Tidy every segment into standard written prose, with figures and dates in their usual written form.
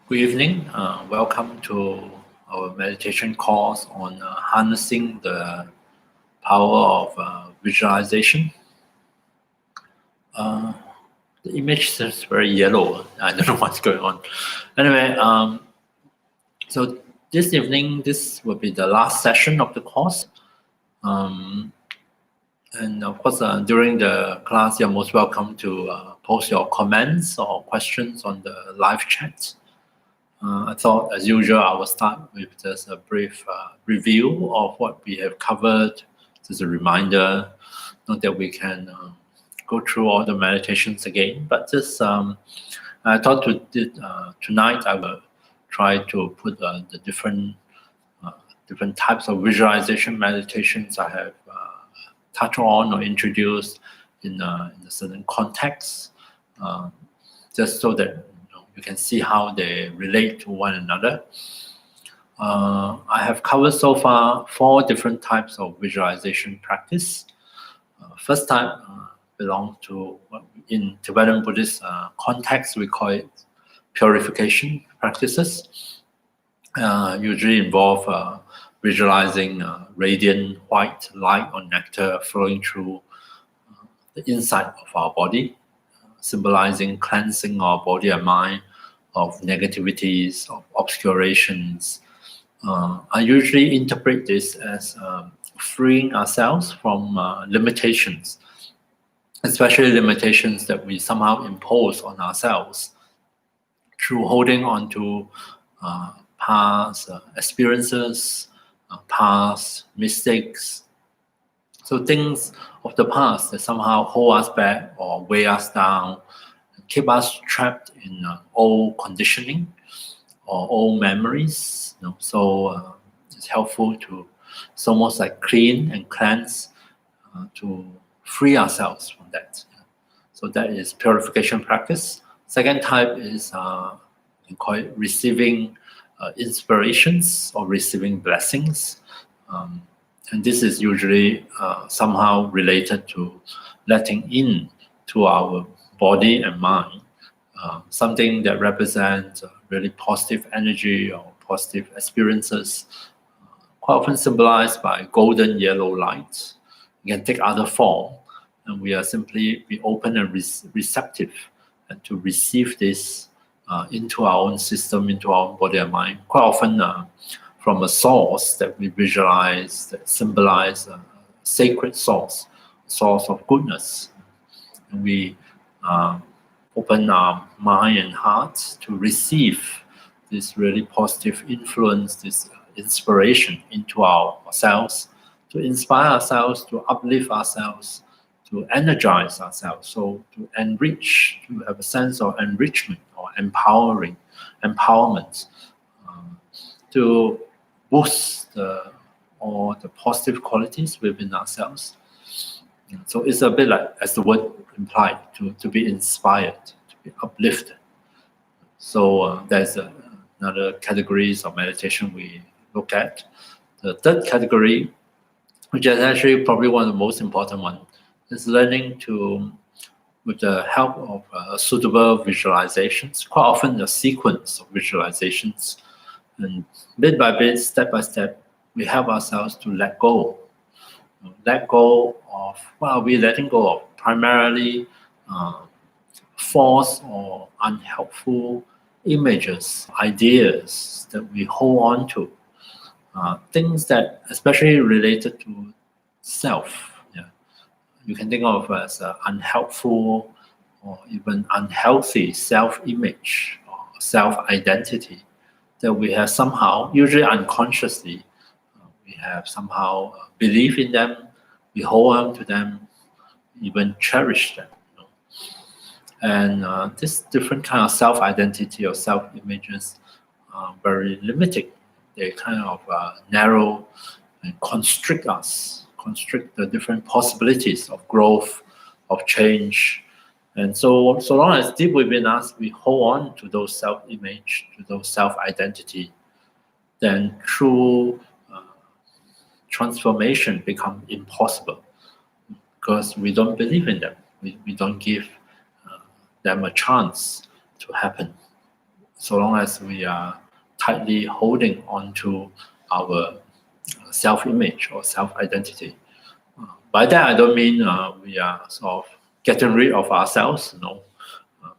Good evening. Welcome to our meditation course on harnessing the power of visualization. The image is very yellow. I don't know what's going on. Anyway, so this evening, this will be the last session of the course. And of course, during the class, you're most welcome to post your comments or questions on the live chat. I thought, as usual, I will start with just a brief review of what we have covered. Just a reminder, not that we can go through all the meditations again, but just I thought tonight I will try to put the different types of visualization meditations I have touched on or introduced in a certain context, just so that you can see how they relate to one another. I have covered so far 4 different types of visualization practice. First type belongs to what in Tibetan Buddhist context we call it purification practices. Usually involve visualizing radiant white light or nectar flowing through the inside of our body, symbolizing cleansing our body and mind of negativities, of obscurations. I usually interpret this as freeing ourselves from limitations, especially limitations that we somehow impose on ourselves through holding on to past experiences, past mistakes. So things of the past that somehow hold us back or weigh us down, keep us trapped in old conditioning or old memories. So it's helpful to, it's almost like clean and cleanse to free ourselves from that. So that is purification practice. Second type is we call it receiving inspirations or receiving blessings. And this is usually somehow related to letting in to our body and mind something that represents really positive energy or positive experiences, quite often symbolized by golden yellow light. It can take other form, and we are simply be open and receptive and to receive this into our own system, into our own body and mind. Quite often from a source that we visualize, that symbolize a sacred source of goodness. And we open our mind and heart to receive this really positive influence, this inspiration into ourselves, to inspire ourselves, to uplift ourselves, to energize ourselves, so to enrich, to have a sense of enrichment or empowerment, to boost all the positive qualities within ourselves. So it's a bit like, as the word implied, to be inspired, to be uplifted. So there's another categories of meditation we look at. The third category, which is actually probably one of the most important ones, is learning to, with the help of suitable visualizations, quite often a sequence of visualizations, and bit by bit, step by step, we help ourselves to let go. Let go of, what are we letting go of? Primarily false or unhelpful images, ideas that we hold on to. Things that, especially related to self, you can think of as unhelpful or even unhealthy self-image or self-identity that we have somehow, usually unconsciously, we have somehow believe in them, we hold on to them, even cherish them. And this different kind of self-identity or self-images are very limiting. They kind of narrow and constrict us, constrict the different possibilities of growth, of change. And so long as deep within us, we hold on to those self-image, to those self-identity, then true transformation becomes impossible because we don't believe in them. We don't give them a chance to happen. so long as we are tightly holding onto our self-image or self-identity. By that, I don't mean we are sort of getting rid of ourselves,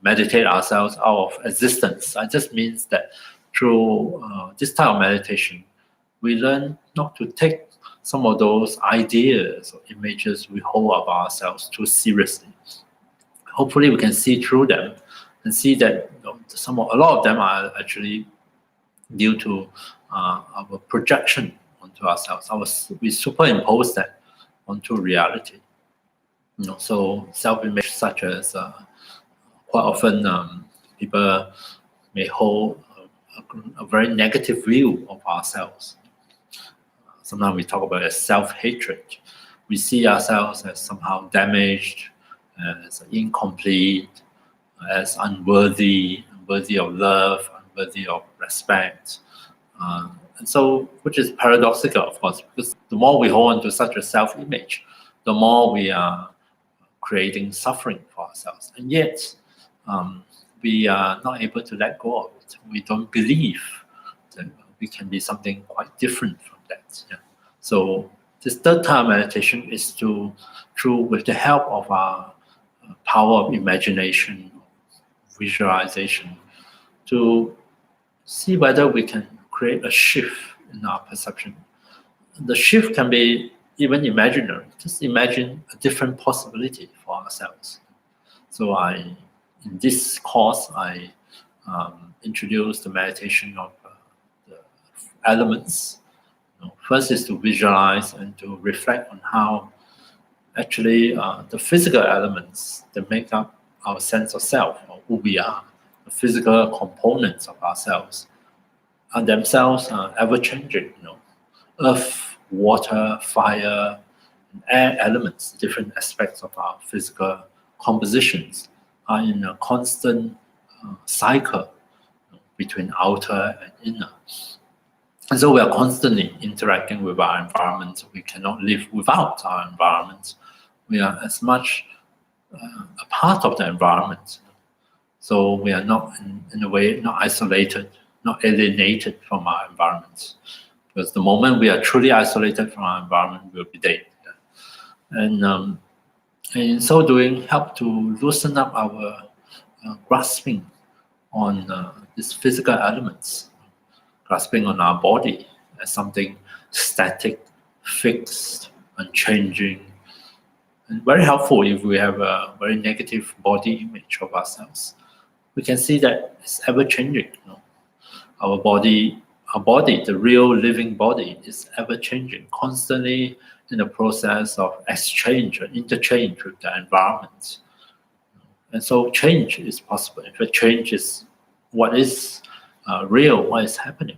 meditate ourselves out of existence. It just means that through this type of meditation, we learn not to take some of those ideas or images we hold of ourselves too seriously. Hopefully, we can see through them and see that a lot of them are actually due to our projection onto ourselves. We superimpose that onto reality. So self-image, such as quite often people may hold a very negative view of ourselves. Sometimes we talk about as self-hatred. We see ourselves as somehow damaged, as incomplete, as unworthy of love, unworthy of respect. And so, which is paradoxical, of course, because the more we hold on to such a self-image, the more we are creating suffering for ourselves. And yet, we are not able to let go of it. We don't believe that we can be something quite different from that. Yeah. So this third type of meditation is with the help of our power of imagination, visualization, to see whether we can create a shift in our perception. The shift can be even imaginary. Just imagine a different possibility for ourselves. So in this course, I introduced the meditation of the elements. First is to visualize and to reflect on how actually the physical elements that make up our sense of self, or who we are, the physical components of ourselves, are themselves ever-changing. Earth, water, fire, and air elements, different aspects of our physical compositions, are in a constant cycle between outer and inner. And so we are constantly interacting with our environment. We cannot live without our environment. We are as much a part of the environment. So we are not, in a way, not isolated, not alienated from our environment. Because the moment we are truly isolated from our environment, we'll be dead. And in so doing, help to loosen up our grasping on these physical elements, grasping on our body as something static, fixed, unchanging, and very helpful if we have a very negative body image of ourselves. We can see that it's ever-changing. Our body, the real living body, is ever-changing, constantly in the process of exchange or interchange with the environment. And so change is possible. In fact, change is what is real, what is happening.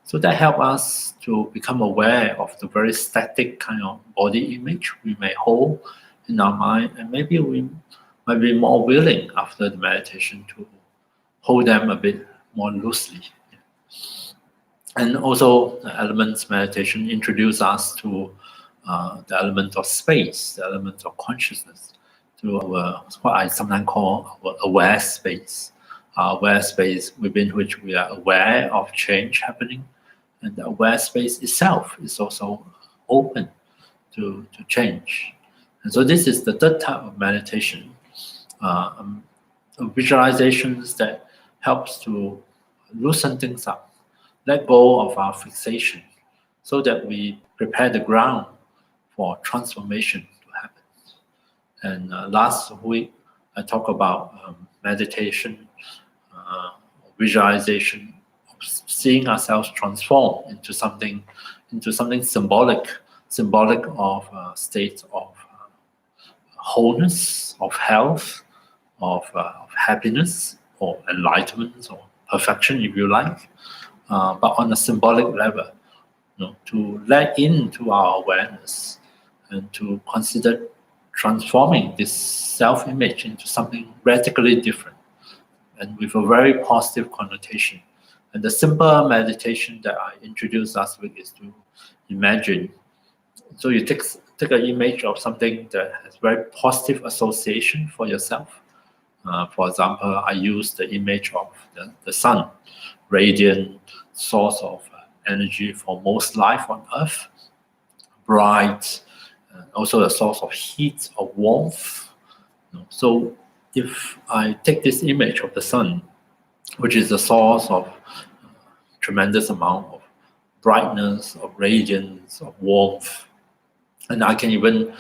So that helps us to become aware of the very static kind of body image we may hold in our mind, and maybe we might be more willing after the meditation to hold them a bit more loosely. And also, the elements meditation introduce us to the element of space, the element of consciousness, to what I sometimes call our aware space. Our aware space within which we are aware of change happening, and the aware space itself is also open to change. And so this is the third type of meditation, visualizations that helps to loosen things up, let go of our fixation, so that we prepare the ground for transformation to happen. And last week, I talked about meditation, visualization, seeing ourselves transform into something symbolic of a state of wholeness, of health, of happiness, or enlightenment, or perfection, if you like, but on a symbolic level, to let into our awareness and to consider transforming this self-image into something radically different and with a very positive connotation. And the simple meditation that I introduced last week is to imagine. So you take an image of something that has very positive association for yourself, For example, I use the image of the sun, radiant source of energy for most life on Earth, bright, also a source of heat or warmth. So if I take this image of the sun, which is the source of tremendous amount of brightness, of radiance, of warmth, and I can even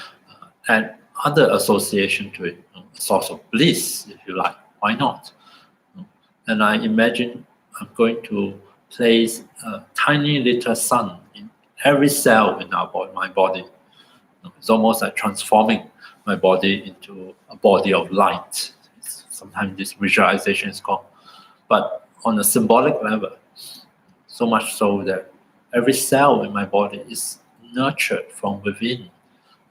add other association to it, a source of bliss, if you like. Why not? And I imagine I'm going to place a tiny little sun in every cell in my body. It's almost like transforming my body into a body of light. Sometimes this visualization is called. But on a symbolic level, so much so that every cell in my body is nurtured from within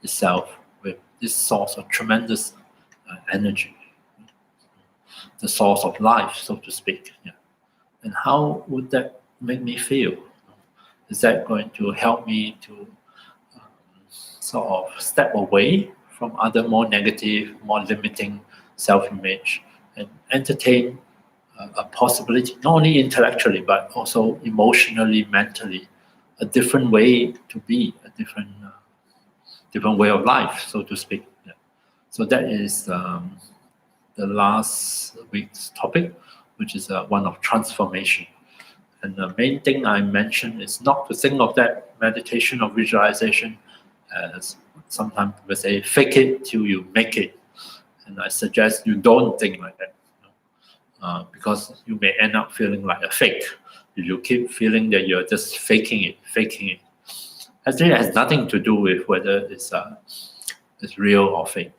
itself with this source of tremendous energy, the source of life, so to speak. Yeah. And how would that make me feel? Is that going to help me to sort of step away from other more negative, more limiting self-image and entertain a possibility, not only intellectually, but also emotionally, mentally, a different way to be, a different way of life, so to speak. Yeah. So that is the last week's topic, which is one of transformation. And the main thing I mentioned is not to think of that meditation or visualization as sometimes people say, fake it till you make it. And I suggest you don't think like that. Because you may end up feeling like a fake. If you keep feeling that you're just faking it. Actually, it has nothing to do with whether it's real or fake.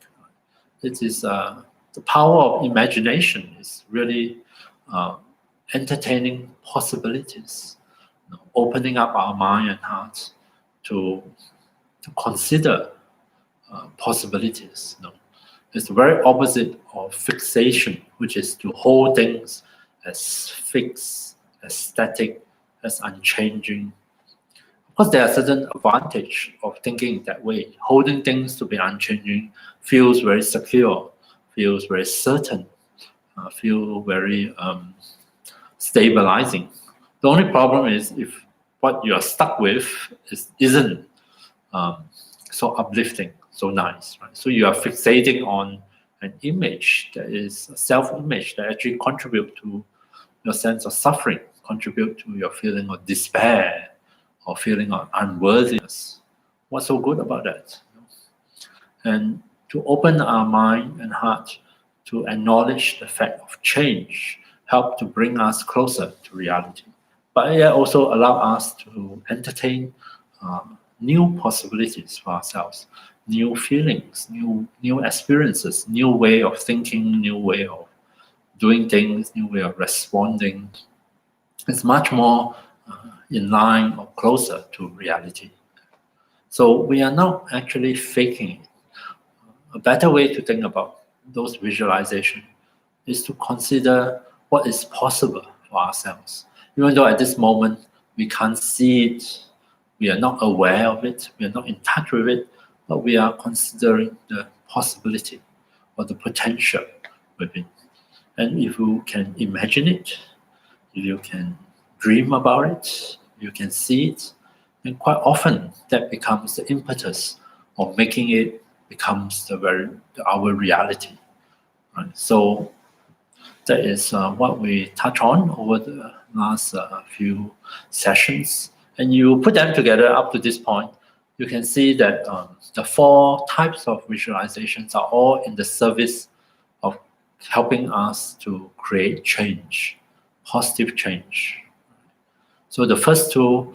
It is the power of imagination is really entertaining possibilities, opening up our mind and heart to consider possibilities. It's the very opposite of fixation, which is to hold things as fixed, as static, as unchanging. Of course, there are certain advantages of thinking that way. Holding things to be unchanging feels very secure, feels very certain, feels very stabilizing. The only problem is if what you are stuck with isn't so uplifting, so nice, right? So you are fixating on an image that is a self-image that actually contribute to your sense of suffering, contribute to your feeling of despair or feeling of unworthiness. What's so good about that? And to open our mind and heart to acknowledge the fact of change, help to bring us closer to reality. But it also allow us to entertain new possibilities for ourselves, new feelings, new experiences, new way of thinking, new way of doing things, new way of responding. It's much more in line or closer to reality. So we are not actually faking it. A better way to think about those visualizations is to consider what is possible for ourselves. Even though at this moment we can't see it, we are not aware of it, we are not in touch with it, but we are considering the possibility or the potential with it. And if you can imagine it, if you can dream about it, you can see it, and quite often that becomes the impetus of making it becomes our reality. Right? So that is what we touch on over the last few sessions. And you put them together up to this point, you can see that the 4 types of visualizations are all in the service of helping us to create change, positive change. So the first 2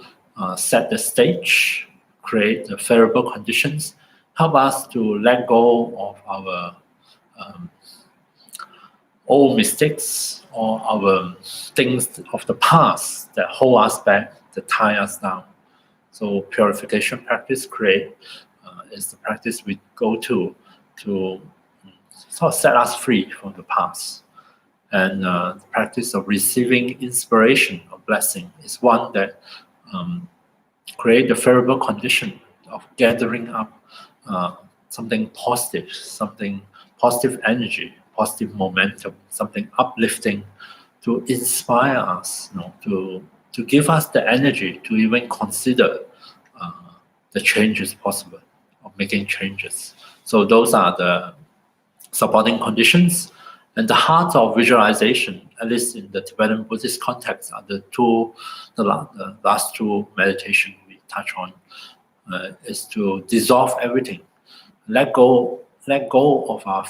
set the stage, create the favorable conditions, help us to let go of our old mistakes or our things of the past that hold us back, that tie us down. So purification practice is the practice we go to sort of set us free from the past. And the practice of receiving inspiration or blessing is one that create the favorable condition of gathering up something positive energy, positive momentum, something uplifting to inspire us, to give us the energy to even consider the changes possible, of making changes. So those are the supporting conditions. And the heart of visualization, at least in the Tibetan Buddhist context, are the last two meditation we touch on, is to dissolve everything, let go of our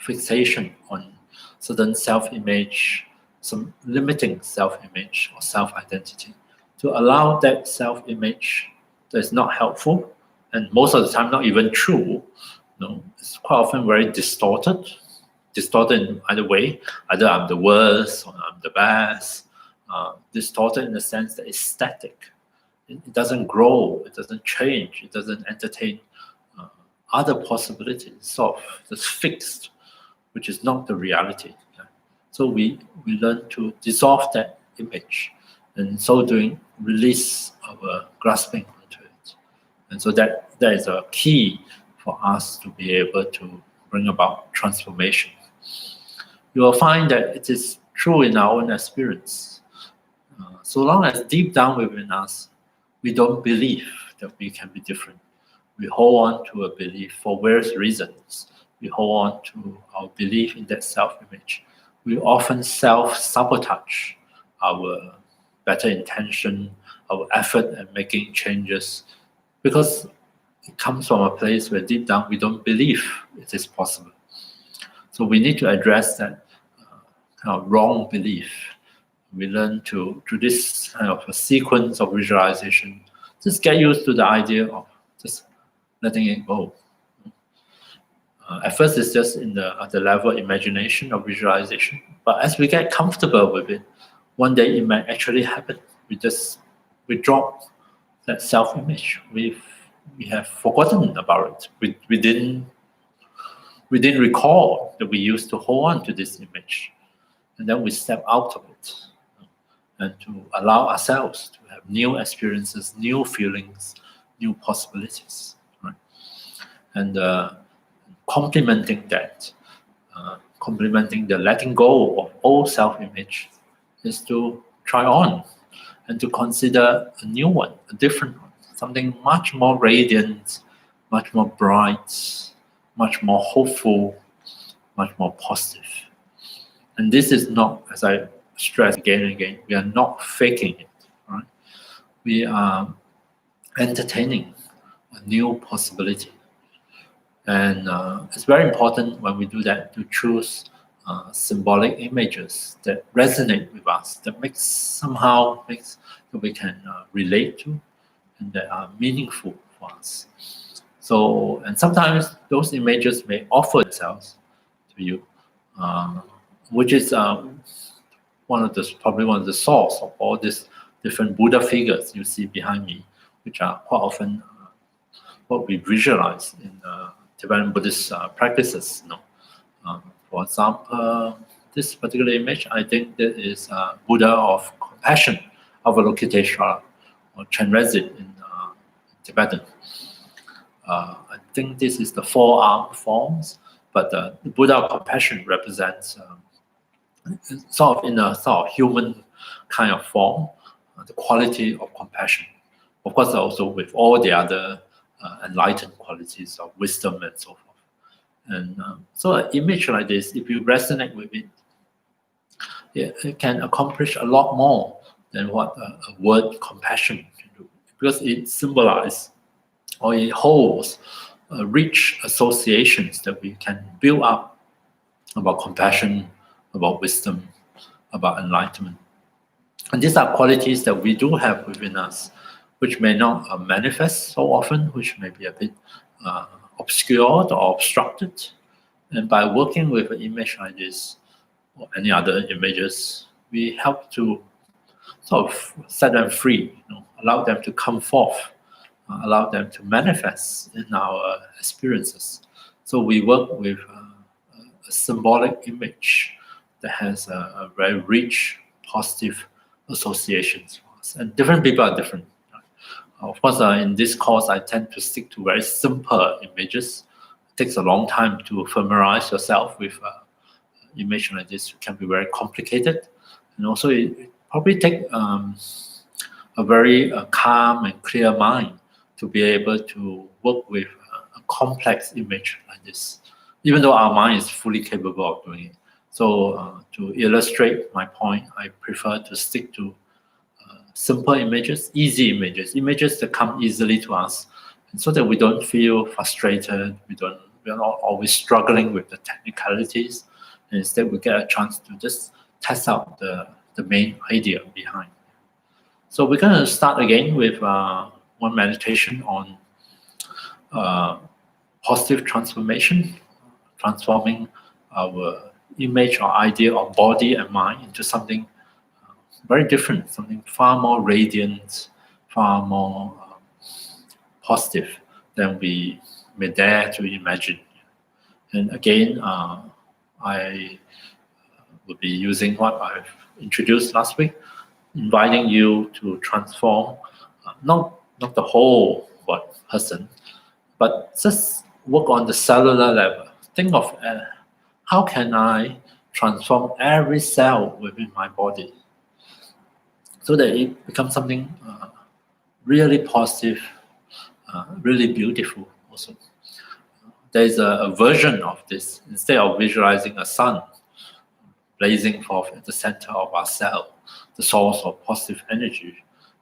fixation on certain self-image, some limiting self-image or self-identity, to allow that self-image that is not helpful and most of the time not even true. It's quite often very distorted in either way. Either I'm the worst or I'm the best. Distorted in the sense that it's static. It doesn't grow. It doesn't change. It doesn't entertain other possibilities. So it's fixed, which is not the reality. So we learn to dissolve that image, and so doing release our grasping onto it. And so that is a key for us to be able to bring about transformation. You will find that it is true in our own experience. So long as deep down within us, we don't believe that we can be different. We hold on to a belief for various reasons. We hold on to our belief in that self-image. We often self-sabotage our better intention, our effort at making changes, because it comes from a place where deep down we don't believe it is possible. So we need to address that kind of wrong belief. We learn through this kind of a sequence of visualization, just get used to the idea of just letting it go. At first, it's just at the level of imagination or visualization. But as we get comfortable with it, one day it might actually happen. We drop that self-image. We have forgotten about it. We didn't recall that we used to hold on to this image, and then we step out of it, and to allow ourselves to have new experiences, new feelings, new possibilities, right? And complementing that, complementing the letting go of old self-image, is to try on and to consider a new one, a different one, something much more radiant, much more bright, much more hopeful, much more positive. And this is not, as I stress again and again, we are not faking it, right? We are entertaining a new possibility. And it's very important when we do that to choose symbolic images that resonate with us, that that we can relate to, and that are meaningful for us. So, and sometimes those images may offer themselves to you, which is probably one of the source of all these different Buddha figures you see behind me, which are quite often what we visualize in Tibetan Buddhist practices. For example, this particular image, I think that is Buddha of Compassion, Avalokiteshvara, or Chenrezig in Tibetan. I think this is the four-armed forms, but the Buddha of Compassion represents sort of human kind of form, the quality of compassion. Of course, also with all the other enlightened qualities of wisdom and so forth. And so an image like this, if you resonate with it, it can accomplish a lot more than what a word compassion can do, because it symbolizes or it holds rich associations that we can build up about compassion, about wisdom, about enlightenment. And these are qualities that we do have within us, which may not manifest so often, which may be a bit obscured or obstructed. And by working with an image like this or any other images, we help to sort of set them free, allow them to come forth, allow them to manifest in our experiences. So we work with a symbolic image that has a very rich, positive associations for us. And different people are different. Of course, in this course, I tend to stick to very simple images. It takes a long time to familiarize yourself with image like this can be very complicated, and also it probably take a very calm and clear mind to be able to work with a complex image like this, even though our mind is fully capable of doing it. So to illustrate my point, I prefer to stick to simple images, easy images, images that come easily to us, and so that we don't feel frustrated, we're not always struggling with the technicalities, and instead we get a chance to just test out the main idea behind. So we're going to start again with one meditation on positive transformation, transforming our image or idea of body and mind into something very different, something far more radiant, far more positive than we may dare to imagine. And again, I will be using what I've introduced last week, inviting you to transform not the whole person, but just work on the cellular level. Think of how can I transform every cell within my body so that it becomes something really positive, really beautiful also. There's a version of this. Instead of visualizing a sun blazing forth at the center of our cell, the source of positive energy,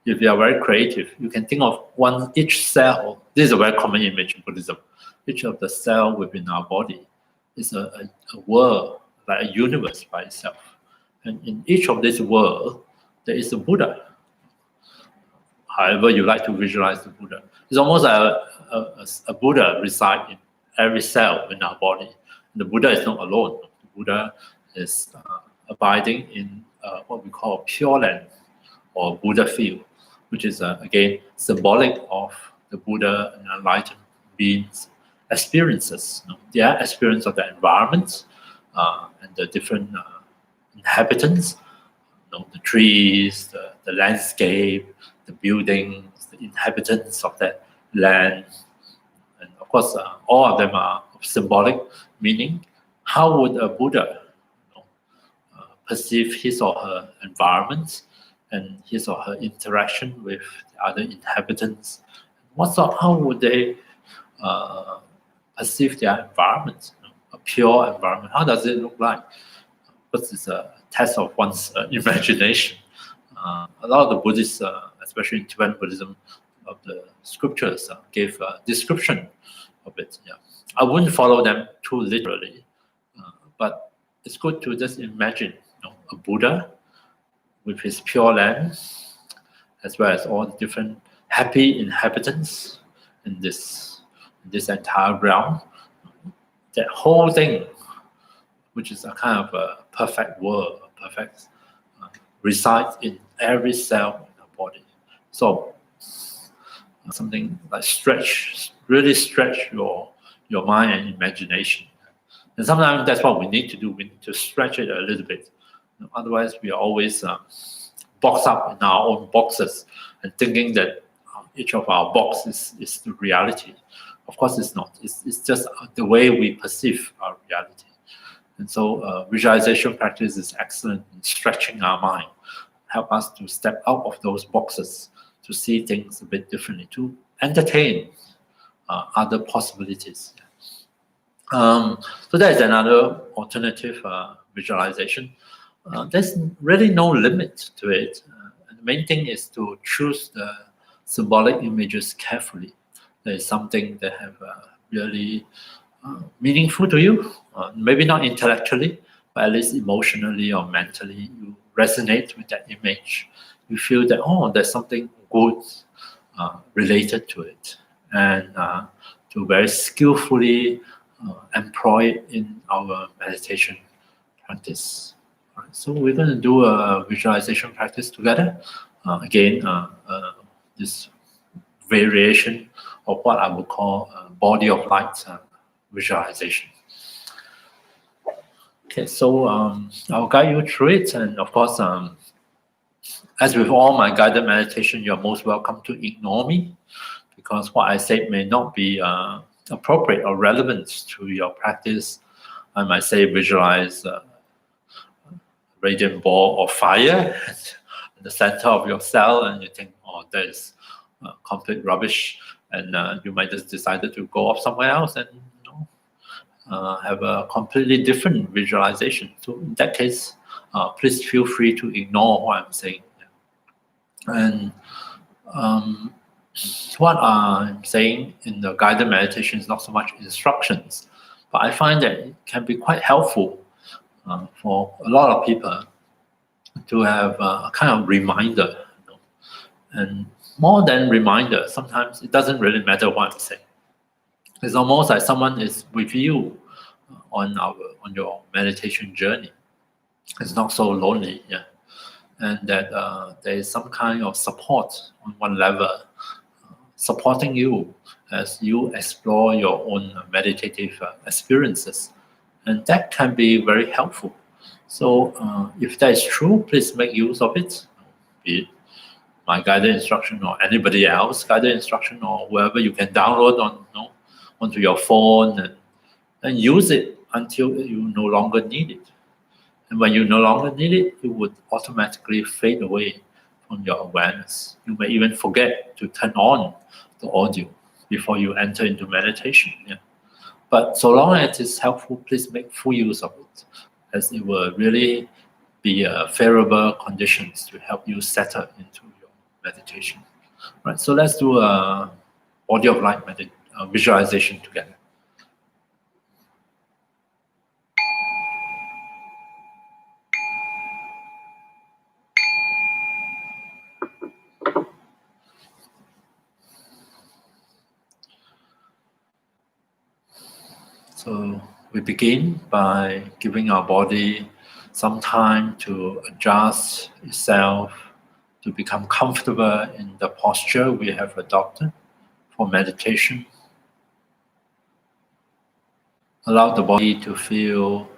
if you are very creative, you can think of each cell. This is a very common image in Buddhism. Each of the cell within our body is a world, like a universe by itself. And in each of this world, there is a Buddha. However you like to visualize the Buddha. It's almost a Buddha resides in every cell in our body. And the Buddha is not alone. The Buddha is abiding in what we call Pure Land or Buddha field, which is again symbolic of the Buddha and enlightened beings' experiences. Their experience of the environment and the different inhabitants, the trees, the landscape, the buildings, the inhabitants of that land. And of course, all of them are of symbolic meaning. How would a Buddha perceive his or her environment and his or her interaction with the other inhabitants? How would they perceive their environment, a pure environment? How does it look like? Because it's a test of one's imagination. A lot of the Buddhists, especially in Tibetan Buddhism, of the scriptures gave a description of it. Yeah, I wouldn't follow them too literally, but it's good to just imagine a Buddha with his pure land, as well as all the different happy inhabitants in this entire realm. That whole thing, which is a kind of a perfect world, resides in every cell in our body. So something like really stretch your mind and imagination. And sometimes that's what we need to do. We need to stretch it a little bit. Otherwise, we are always boxed up in our own boxes and thinking that each of our boxes is the reality. Of course, it's not. It's just the way we perceive our reality. And so visualization practice is excellent in stretching our mind, help us to step out of those boxes, to see things a bit differently, to entertain other possibilities. So that is another alternative visualization. There's really no limit to it. And the main thing is to choose the symbolic images carefully. There is something that have really meaningful to you, maybe not intellectually, but at least emotionally or mentally, you resonate with that image. You feel that, there's something good related to it, and to very skillfully employ it in our meditation practice. Right, so we're going to do a visualization practice together. Again, this variation of what I would call body of light visualization. Okay, so I'll guide you through it, and of course, as with all my guided meditation, you're most welcome to ignore me, because what I say may not be appropriate or relevant to your practice. I might say visualize radiant ball of fire in the center of your cell, and you think, oh, that is complete rubbish, and you might just decide to go off somewhere else and have a completely different visualization. So in that case, please feel free to ignore what I'm saying. And what I'm saying in the guided meditation is not so much instructions, but I find that it can be quite helpful for a lot of people to have a kind of reminder. And more than reminder, sometimes it doesn't really matter what I'm saying. It's almost like someone is with you on your meditation journey. It's not so lonely, yeah. And that there is some kind of support on one level, supporting you as you explore your own meditative experiences. And that can be very helpful. So if that is true, please make use of it, be it my guided instruction or anybody else guided instruction or wherever you can download onto your phone and use it until you no longer need it. And when you no longer need it, it would automatically fade away from your awareness. You may even forget to turn on the audio before you enter into meditation. Yeah. But so long as it's helpful, please make full use of it, as it will really be favorable conditions to help you settle into your meditation. Right. So let's do a body of light visualization together. So we begin by giving our body some time to adjust itself, to become comfortable in the posture we have adopted for meditation. Allow the body to feel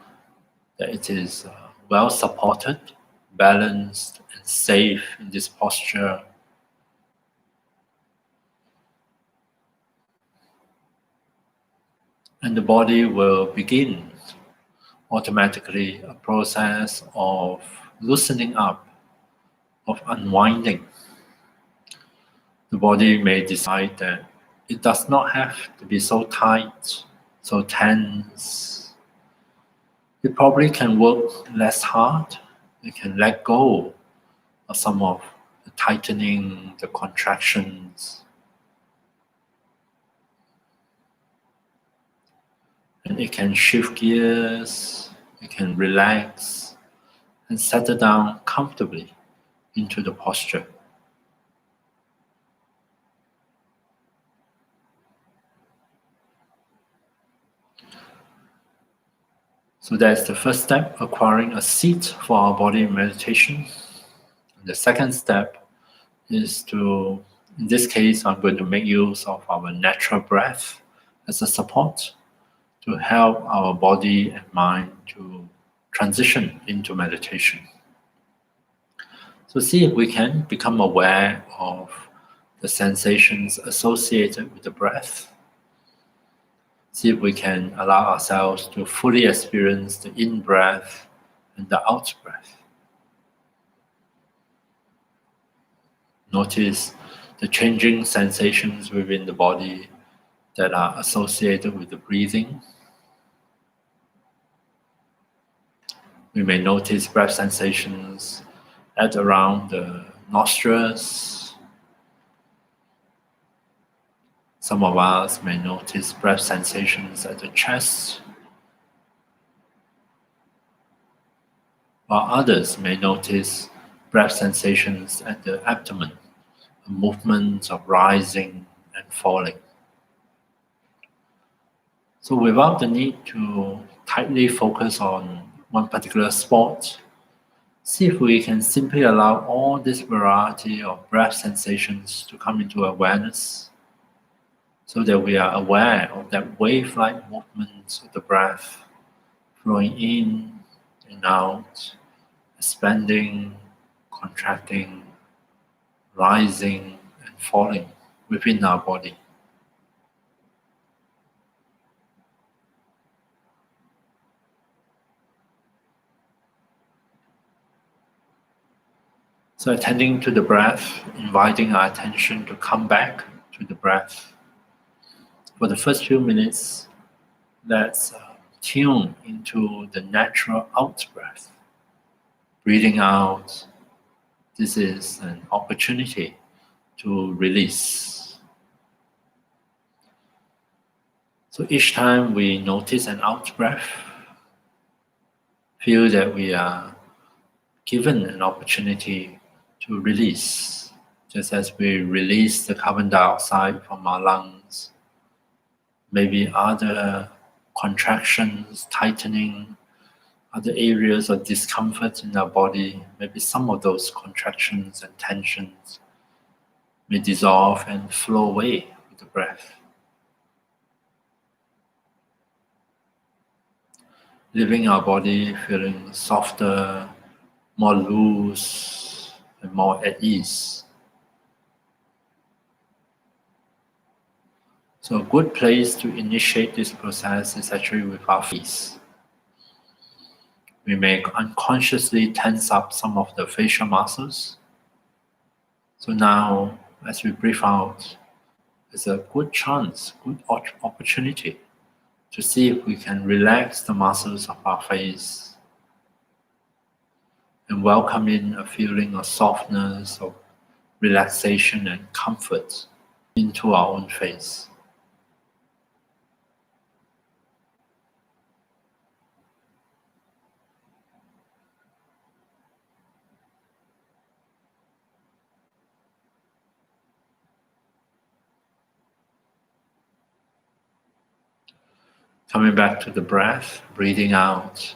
that it is well supported, balanced, and safe in this posture. And the body will begin automatically a process of loosening up, of unwinding. The body may decide that it does not have to be so tight, so tense. It probably can work less hard. It can let go of some of the tightening, the contractions. And it can shift gears, it can relax and settle down comfortably into the posture. So that's the first step, acquiring a seat for our body meditation. And the second step is to, in this case, I'm going to make use of our natural breath as a support to help our body and mind to transition into meditation. So see if we can become aware of the sensations associated with the breath. See if we can allow ourselves to fully experience the in-breath and the out-breath. Notice the changing sensations within the body that are associated with the breathing. We may notice breath sensations at around the nostrils. Some of us may notice breath sensations at the chest, while others may notice breath sensations at the abdomen, a movement of rising and falling. So without the need to tightly focus on one particular spot, see if we can simply allow all this variety of breath sensations to come into awareness, so that we are aware of that wave-like movement of the breath flowing in and out, expanding, contracting, rising and falling within our body. So attending to the breath, inviting our attention to come back to the breath. For the first few minutes, let's tune into the natural out breath. Breathing out, this is an opportunity to release. So each time we notice an out breath, feel that we are given an opportunity to release, just as we release the carbon dioxide from our lungs. Maybe other contractions, tightening, other areas of discomfort in our body, maybe some of those contractions and tensions may dissolve and flow away with the breath. Leaving our body feeling softer, more loose, and more at ease. So a good place to initiate this process is actually with our face. We may unconsciously tense up some of the facial muscles. So now, as we breathe out, it's a good chance, good opportunity to see if we can relax the muscles of our face and welcome in a feeling of softness, of relaxation and comfort into our own face. Coming back to the breath, breathing out,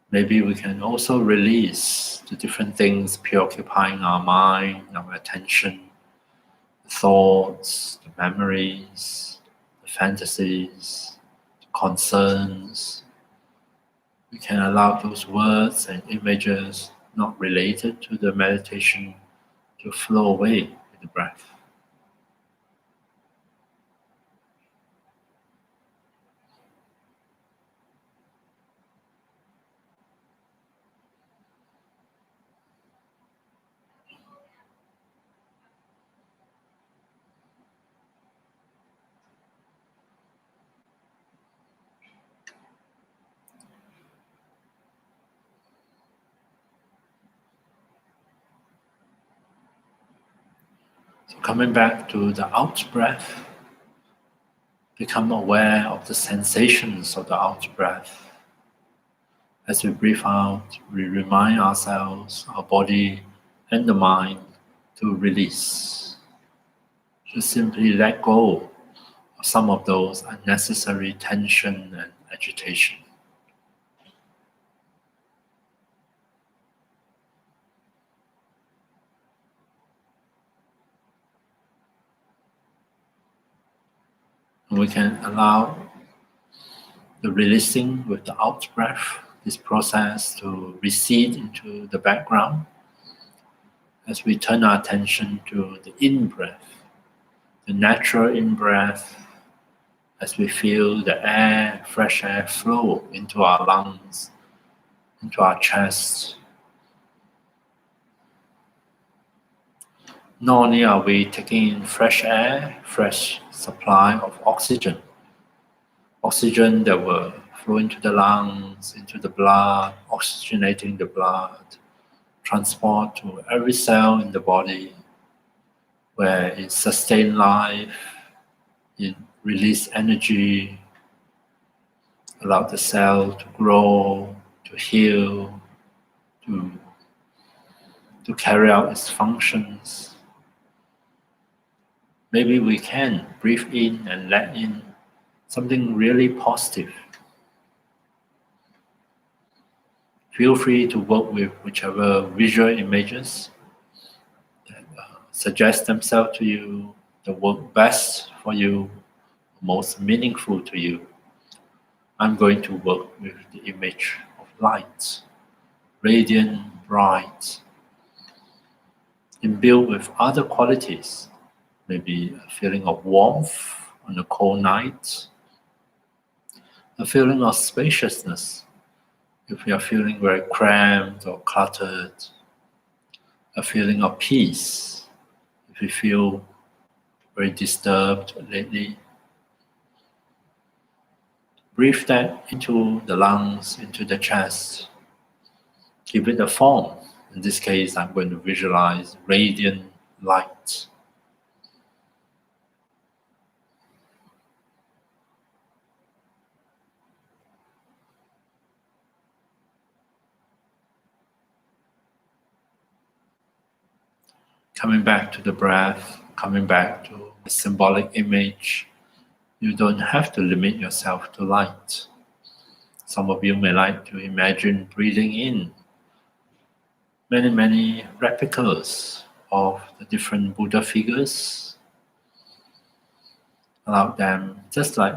maybe we can also release the different things preoccupying our mind, our attention, the thoughts, the memories, the fantasies, the concerns. We can allow those words and images not related to the meditation to flow away with the breath. So coming back to the out breath, become aware of the sensations of the out breath. As we breathe out, we remind ourselves, our body and the mind to release. To simply let go of some of those unnecessary tension and agitation. And we can allow the releasing with the out breath, this process to recede into the background as we turn our attention to the in breath, the natural in breath, as we feel the air, fresh air flow into our lungs, into our chest. Not only are we taking in fresh air, fresh supply of oxygen that will flow into the lungs, into the blood, oxygenating the blood, transport to every cell in the body, where it sustains life, it releases energy, allow the cell to grow, to heal, to carry out its functions. Maybe we can breathe in and let in something really positive. Feel free to work with whichever visual images that suggest themselves to you, that work best for you, most meaningful to you. I'm going to work with the image of light, radiant, bright, imbued with other qualities, maybe a feeling of warmth on a cold night, a feeling of spaciousness if we are feeling very cramped or cluttered, a feeling of peace. If you feel very disturbed lately, breathe that into the lungs, into the chest. Give it a form. In this case, I'm going to visualize radiant light. Coming back to the breath, coming back to a symbolic image. You don't have to limit yourself to light. Some of you may like to imagine breathing in many replicas of the different Buddha figures. Allow them, just like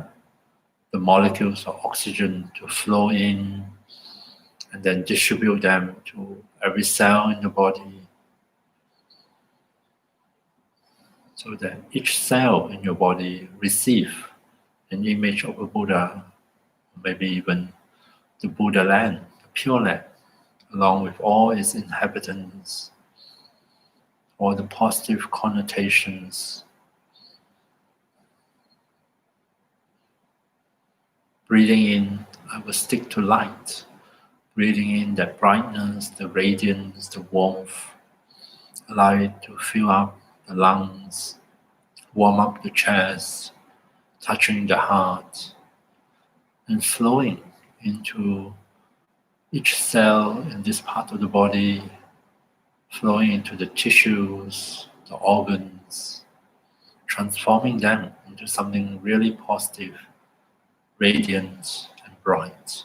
the molecules of oxygen, to flow in and then distribute them to every cell in the body, so that each cell in your body receive an image of a Buddha, maybe even the Buddha land, the Pure Land, along with all its inhabitants, all the positive connotations. Breathing in, I will stick to light. Breathing in that brightness, the radiance, the warmth. Allow it to fill up the lungs, warm up the chest, touching the heart, and flowing into each cell in this part of the body, flowing into the tissues, the organs, transforming them into something really positive, radiant and bright.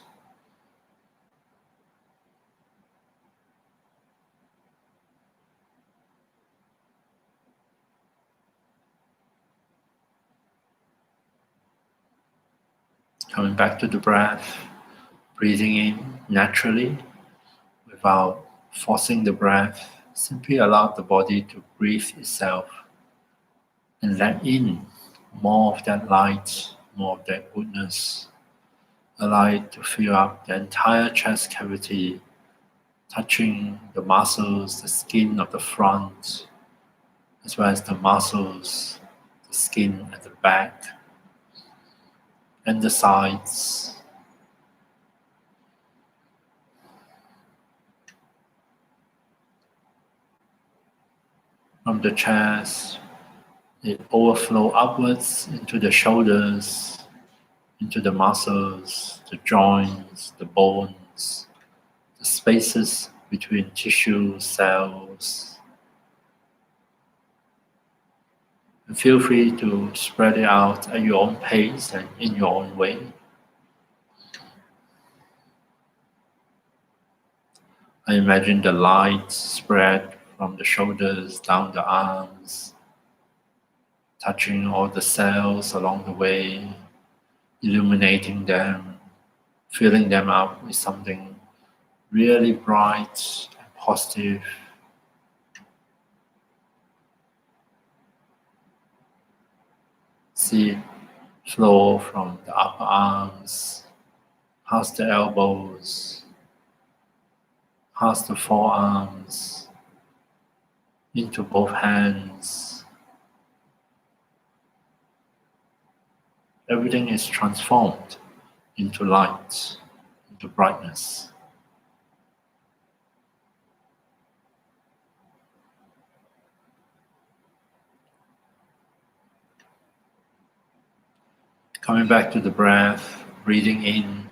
Coming back to the breath, breathing in naturally without forcing the breath. Simply allow the body to breathe itself and let in more of that light, more of that goodness. Allow it to fill up the entire chest cavity, touching the muscles, the skin of the front, as well as the muscles, the skin at the back and the sides. From the chest, it overflows upwards into the shoulders, into the muscles, the joints, the bones, the spaces between tissue cells. And feel free to spread it out at your own pace and in your own way. I imagine the light spread from the shoulders down the arms, touching all the cells along the way, illuminating them, filling them up with something really bright and positive. See it flow from the upper arms, past the elbows, past the forearms, into both hands. Everything is transformed into light, into brightness. Coming back to the breath, breathing in,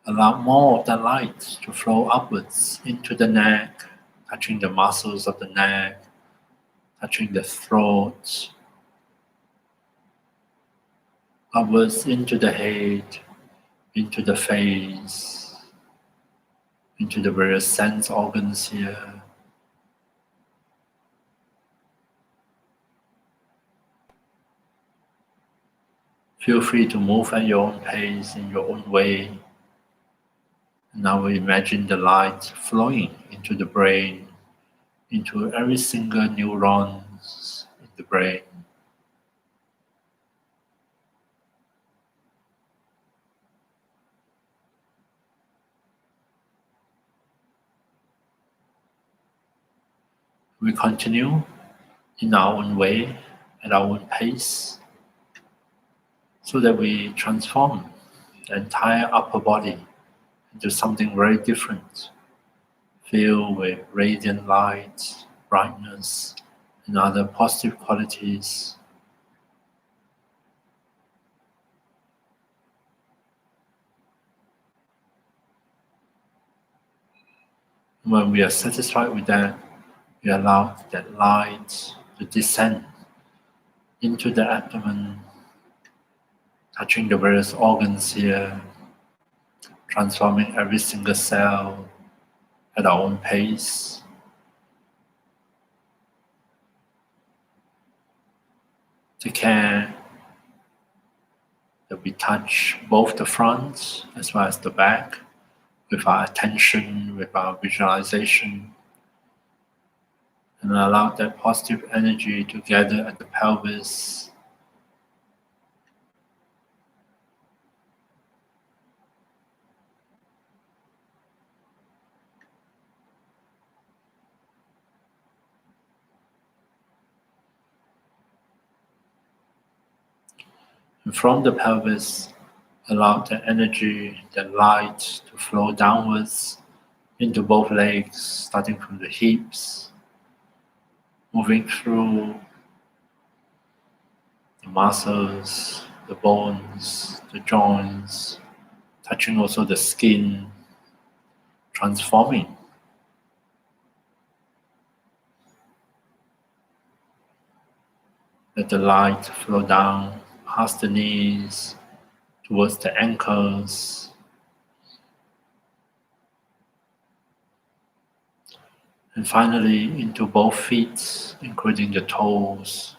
allow more of the light to flow upwards into the neck, touching the muscles of the neck, touching the throat, upwards into the head, into the face, into the various sense organs here. Feel free to move at your own pace, in your own way. Now we imagine the light flowing into the brain, into every single neurons in the brain. We continue in our own way, at our own pace, so that we transform the entire upper body into something very different, filled with radiant light, brightness, and other positive qualities. When we are satisfied with that, we allow that light to descend into the abdomen, touching the various organs here, transforming every single cell at our own pace. Take care that we touch both the front as well as the back with our attention, with our visualization, and allow that positive energy to gather at the pelvis. And from the pelvis, allow the energy, the light to flow downwards into both legs, starting from the hips, moving through the muscles, the bones, the joints, touching also the skin, transforming. Let the light flow down past the knees, towards the ankles, and finally into both feet, including the toes.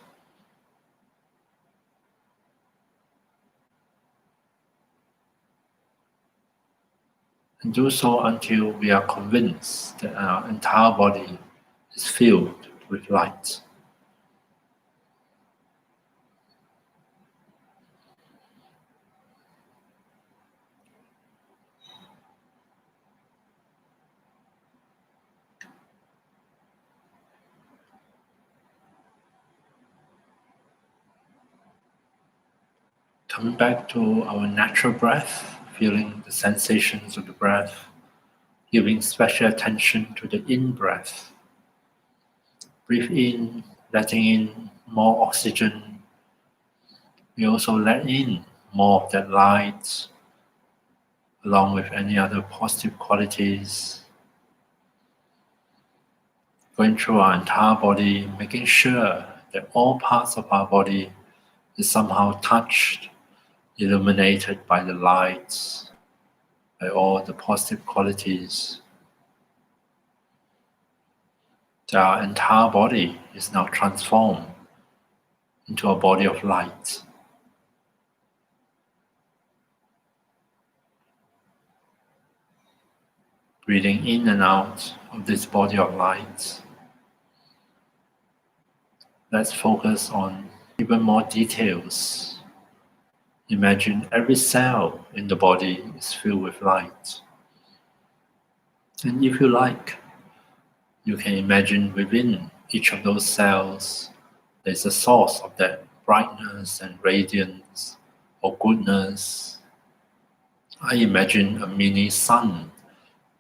And do so until we are convinced that our entire body is filled with light. Coming back to our natural breath, feeling the sensations of the breath, giving special attention to the in-breath. Breathe in, letting in more oxygen. We also let in more of that light, along with any other positive qualities. Going through our entire body, making sure that all parts of our body is somehow touched, illuminated by the lights, by all the positive qualities. That our entire body is now transformed into a body of light. Breathing in and out of this body of light. Let's focus on even more details. Imagine every cell in the body is filled with light. And if you like, you can imagine within each of those cells, there's a source of that brightness and radiance or goodness. I imagine a mini sun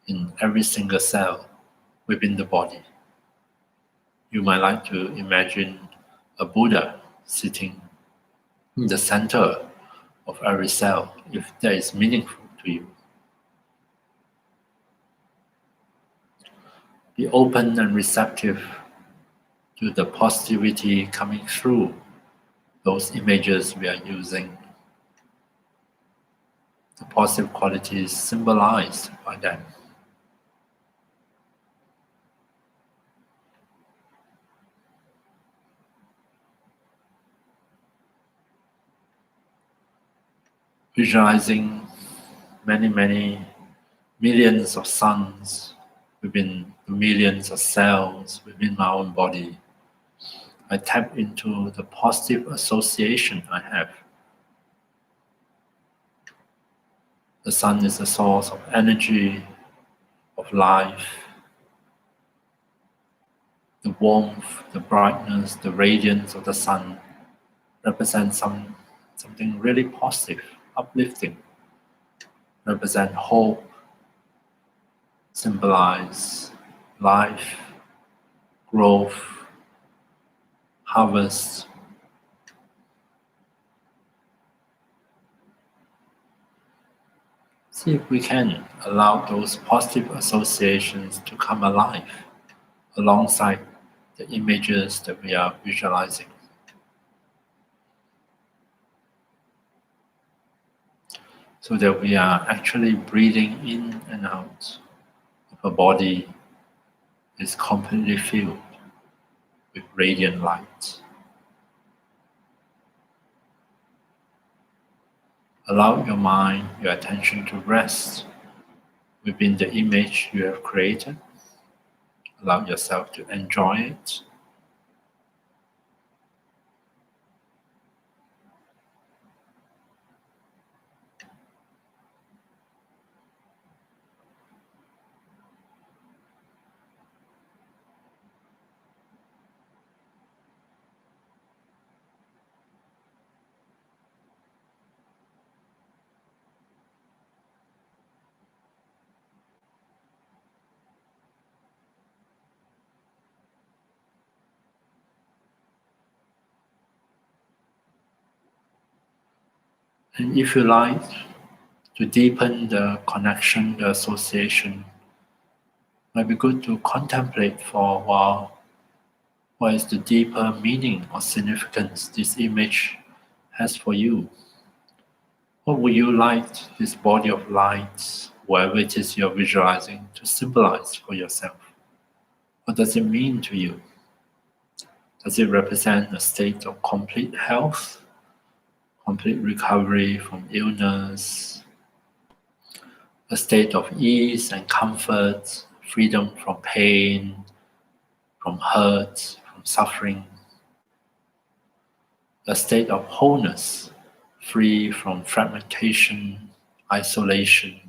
in every single cell within the body. You might like to imagine a Buddha sitting in the center of every cell, if that is meaningful to you. Be open and receptive to the positivity coming through those images we are using. The positive qualities symbolized by them. Visualizing many millions of suns within the millions of cells within my own body. I tap into the positive association I have. The sun is a source of energy, of life. The warmth, the brightness, the radiance of the sun represent something really positive, uplifting, represent hope, symbolize life, growth, harvest. See if we can allow those positive associations to come alive alongside the images that we are visualizing. So that we are actually breathing in and out of a body is completely filled with radiant light. Allow your mind, your attention to rest within the image you have created. Allow yourself to enjoy it. And if you like, to deepen the connection, the association, it might be good to contemplate for a while what is the deeper meaning or significance this image has for you. What would you like this body of light, whatever it is you're visualizing, to symbolize for yourself? What does it mean to you? Does it represent a state of complete health, complete recovery from illness, a state of ease and comfort, freedom from pain, from hurt, from suffering, a state of wholeness, free from fragmentation, isolation?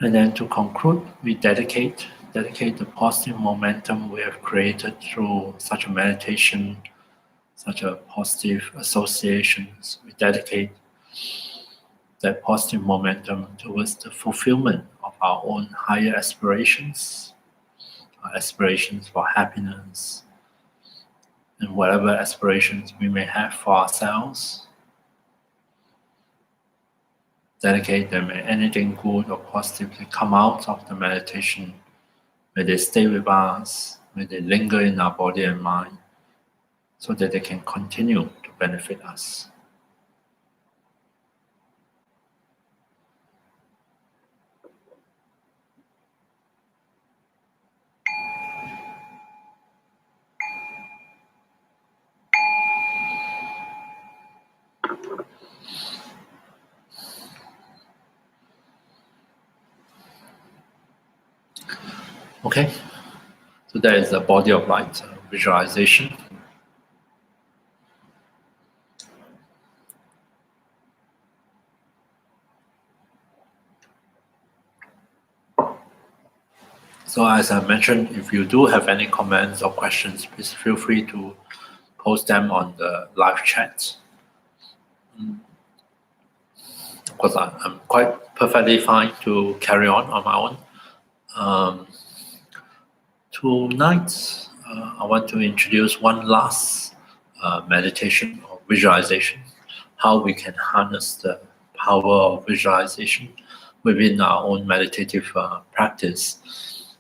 And then to conclude, we dedicate the positive momentum we have created through such a meditation, such a positive associations. We dedicate that positive momentum towards the fulfillment of our own higher aspirations, our aspirations for happiness, and whatever aspirations we may have for ourselves. Dedicate them, and anything good or positive that come out of the meditation, may they stay with us, may they linger in our body and mind, so that they can continue to benefit us. Okay, so that is the body of light visualization. So as I mentioned, if you do have any comments or questions, please feel free to post them on the live chat. Of course, I'm quite perfectly fine to carry on my own. Tonight, I want to introduce one last meditation or visualization, how we can harness the power of visualization within our own meditative practice.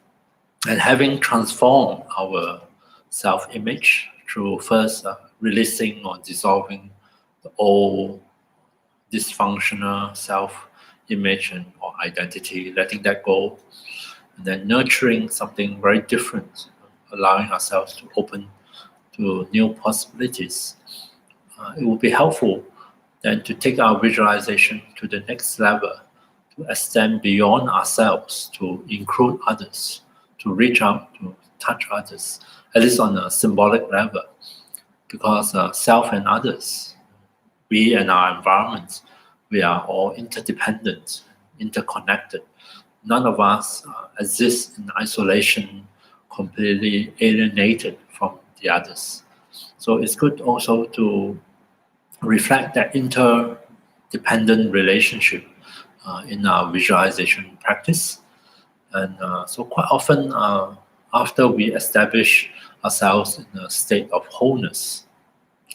And having transformed our self-image through first releasing or dissolving the old dysfunctional self-image or identity, letting that go, and then nurturing something very different, allowing ourselves to open to new possibilities. It will be helpful then to take our visualization to the next level, to extend beyond ourselves, to include others, to reach out, to touch others, at least on a symbolic level, because self and others, we and our environment, we are all interdependent, interconnected. None of us exist in isolation, completely alienated from the others. So it's good also to reflect that interdependent relationship in our visualization practice. And so quite often, after we establish ourselves in a state of wholeness,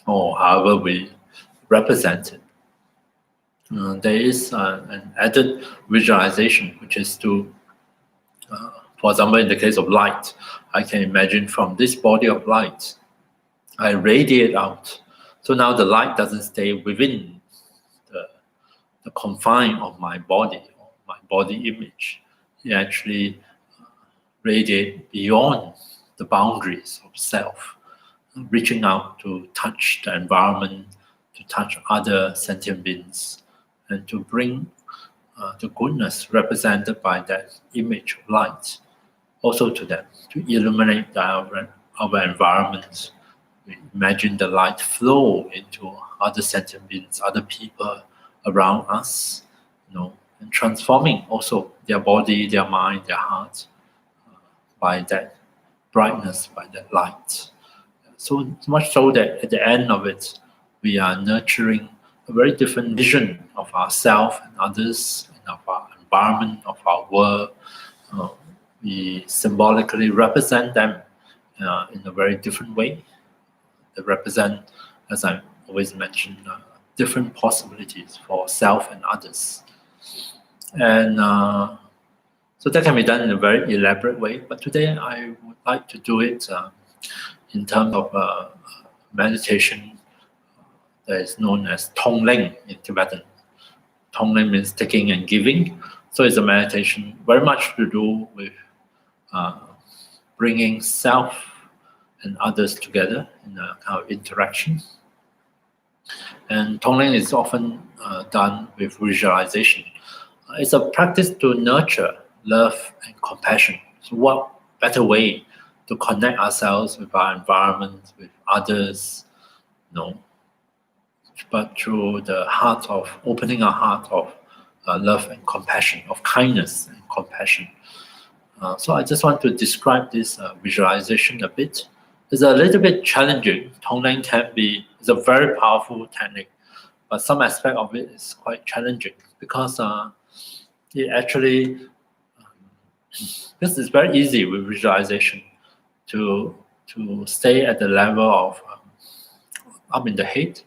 or however we represent it, there is an added visualization, which is to, for example, in the case of light, I can imagine from this body of light, I radiate out. So now the light doesn't stay within the confine of my body, or my body image. It actually radiates beyond the boundaries of self, reaching out to touch the environment, to touch other sentient beings, and to bring the goodness represented by that image of light also to them, to illuminate our environment. We imagine the light flow into other sentient beings, other people around us, and transforming also their body, their mind, their heart by that brightness, by that light. So much so that at the end of it, we are nurturing a very different vision of ourselves and others, and of our environment, of our world. We symbolically represent them in a very different way. They represent, as I always mention, different possibilities for self and others. And so that can be done in a very elaborate way. But today I would like to do it in terms of meditation that is known as Tonglen in Tibetan. Tonglen means taking and giving. So it's a meditation very much to do with bringing self and others together in a kind of interaction. And Tonglen is often done with visualization. It's a practice to nurture love and compassion. So what better way to connect ourselves with our environment, with others, but through the heart of opening our heart of love and compassion, of kindness and compassion. So I just want to describe this visualization a bit. It's a little bit challenging. Tonglen is a very powerful technique, but some aspect of it is quite challenging because it actually, this is very easy with visualization to stay at the level of up in the head,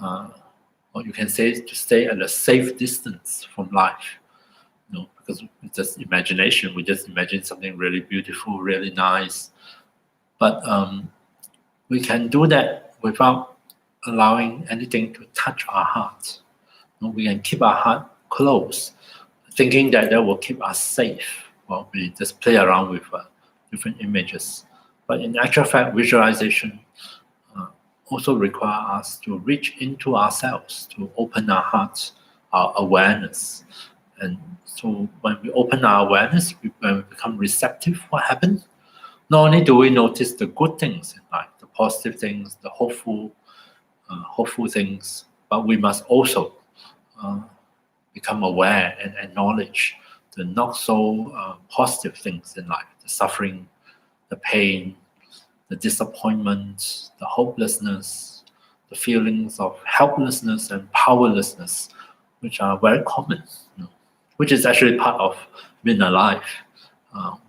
or you can say to stay at a safe distance from life. Because it's just imagination. We just imagine something really beautiful, really nice. But we can do that without allowing anything to touch our heart. We can keep our heart closed, thinking that will keep us safe. Well, we just play around with different images. But in actual fact, visualization also requires us to reach into ourselves, to open our hearts, our awareness. And so when we open our awareness, when we become receptive, what happens? Not only do we notice the good things in life, the positive things, the hopeful things, but we must also become aware and acknowledge the not so positive things in life, the suffering, the pain, the disappointment, the hopelessness, the feelings of helplessness and powerlessness, which are very common, which is actually part of being alive.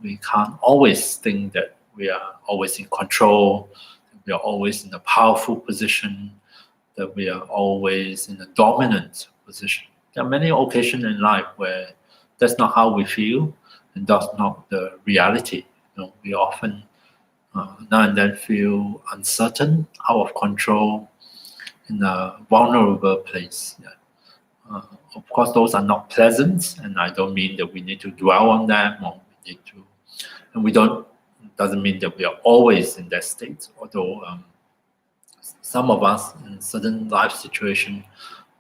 We can't always think that we are always in control, we are always in a powerful position, that we are always in a dominant position. There are many occasions in life where that's not how we feel, and that's not the reality. We often now and then feel uncertain, out of control, in a vulnerable place. Yeah. Of course, those are not pleasant, and I don't mean that we need to dwell on them or we need to, and we don't. Doesn't mean that we are always in that state. Although some of us in certain life situations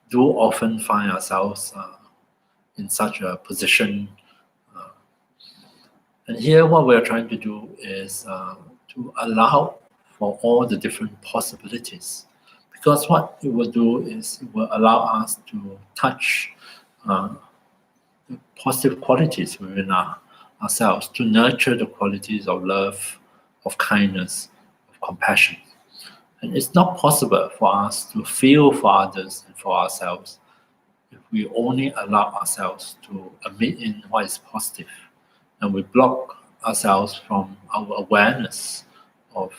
do often find ourselves in such a position. And here, what we're trying to do is to allow for all the different possibilities. Because what it will do is it will allow us to touch the positive qualities within ourselves, to nurture the qualities of love, of kindness, of compassion. And it's not possible for us to feel for others and for ourselves if we only allow ourselves to admit in what is positive, and we block ourselves from our awareness of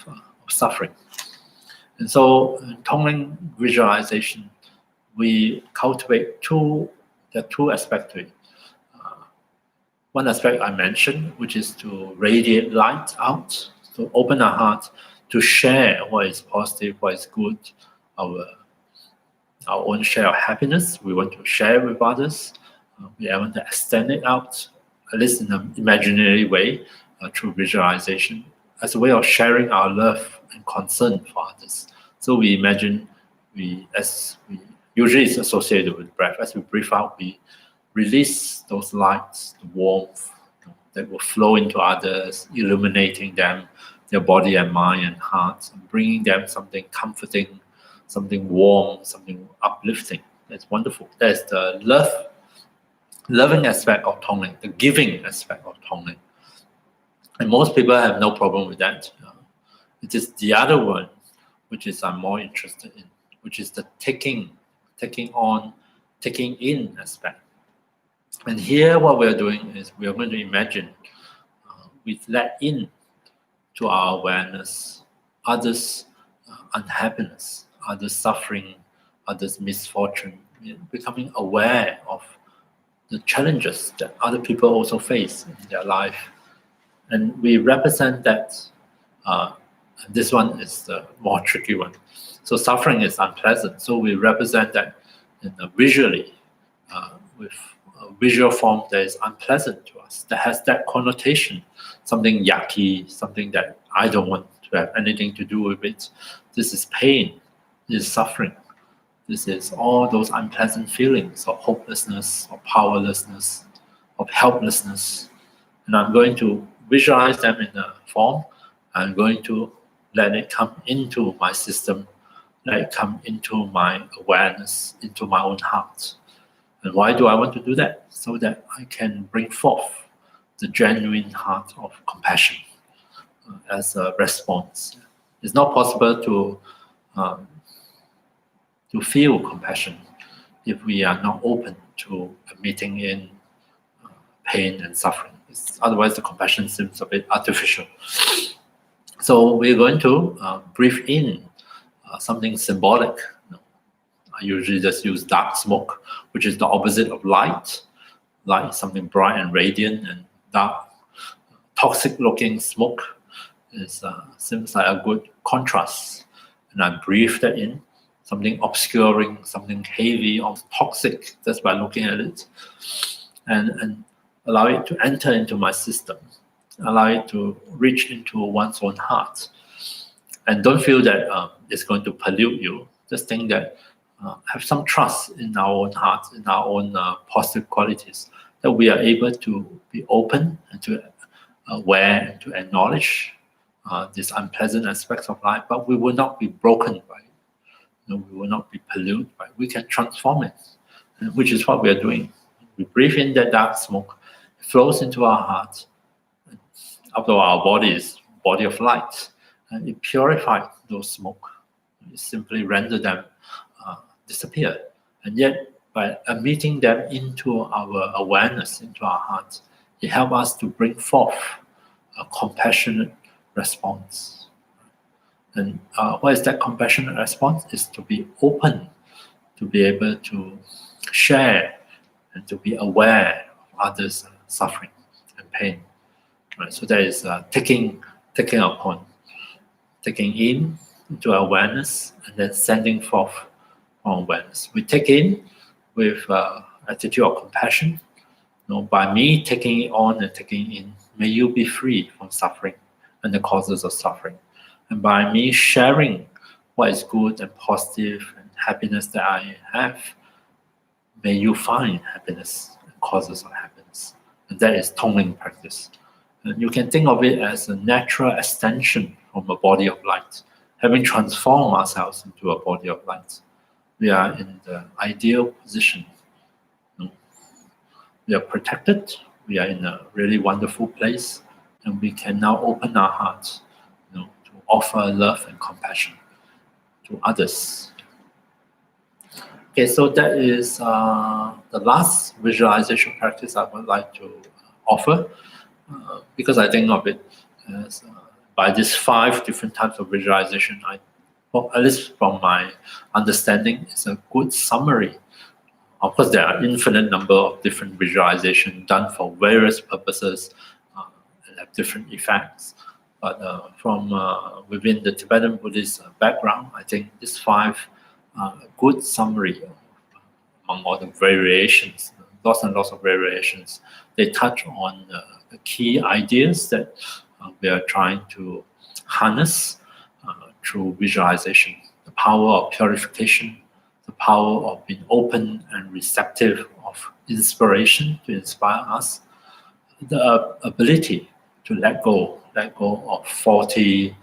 suffering. And so in Tonglen visualization, we cultivate two aspects to it. One aspect I mentioned, which is to radiate light out, to open our heart, to share what is positive, what is good, our own share of happiness. We want to share with others. We want to extend it out, at least in an imaginary way, through visualization, as a way of sharing our love and concern for others. So we imagine, usually it's associated with breath. As we breathe out, we release those lights, the warmth that will flow into others, illuminating them, their body and mind and heart, and bringing them something comforting, something warm, something uplifting. That's wonderful. That's the loving aspect of Tonglen, the giving aspect of Tonglen. And most people have no problem with that. It is the other one, which is I'm more interested in, which is the taking in aspect. And here what we're doing is we are going to imagine we let in to our awareness others' unhappiness, others' suffering, others' misfortune, becoming aware of the challenges that other people also face in their life. And we represent that. This one is the more tricky one. So suffering is unpleasant. So we represent that visually, with a visual form that is unpleasant to us, that has that connotation, something yucky, something that I don't want to have anything to do with it. This is pain, this is suffering. This is all those unpleasant feelings of hopelessness, of powerlessness, of helplessness. And I'm going to visualize them in a form. I'm going to let it come into my system, let it come into my awareness, into my own heart. And why do I want to do that? So that I can bring forth the genuine heart of compassion as a response. It's not possible to feel compassion if we are not open to admitting in pain and suffering. Otherwise, the compassion seems a bit artificial. So we're going to breathe in something symbolic. I usually just use dark smoke, which is the opposite of light. Light is something bright and radiant, and dark, toxic-looking smoke seems like a good contrast. And I breathe that in, something obscuring, something heavy or toxic, just by looking at it, and allow it to enter into my system, allow it to reach into one's own heart. And don't feel that it's going to pollute you. Just think that have some trust in our own heart, in our own positive qualities, that we are able to be open and to aware and to acknowledge these unpleasant aspects of life, but we will not be broken by it. We will not be polluted by it. We can transform it, which is what we are doing. We breathe in that dark smoke, it flows into our heart. After all, our body is body of light, and it purifies those smoke. It simply render them disappear. And yet, by admitting them into our awareness, into our heart, it helps us to bring forth a compassionate response. And what is that compassionate response? Is to be open, to be able to share, and to be aware of others' suffering and pain. Right? So that is taking into awareness, and then sending forth from awareness. We take in, with attitude of compassion. By me taking it on and taking in, may you be free from suffering and the causes of suffering. And by me sharing what is good and positive and happiness that I have, may you find happiness and causes of happiness. And that is tongling practice. And you can think of it as a natural extension from a body of light, having transformed ourselves into a body of light. We are in the ideal position. We are protected, we are in a really wonderful place, and we can now open our hearts to offer love and compassion to others. Okay, so that is the last visualization practice I would like to offer, because I think of it as by these 5 different types of visualization, at least from my understanding, it's a good summary. Of course, there are infinite number of different visualizations done for various purposes and have different effects. But from within the Tibetan Buddhist background, I think these 5 are a good summary among all the variations, lots and lots of variations. They touch on the key ideas that we are trying to harness through visualization, the power of purification, the power of being open and receptive of inspiration to inspire us, the ability to let go of faulty,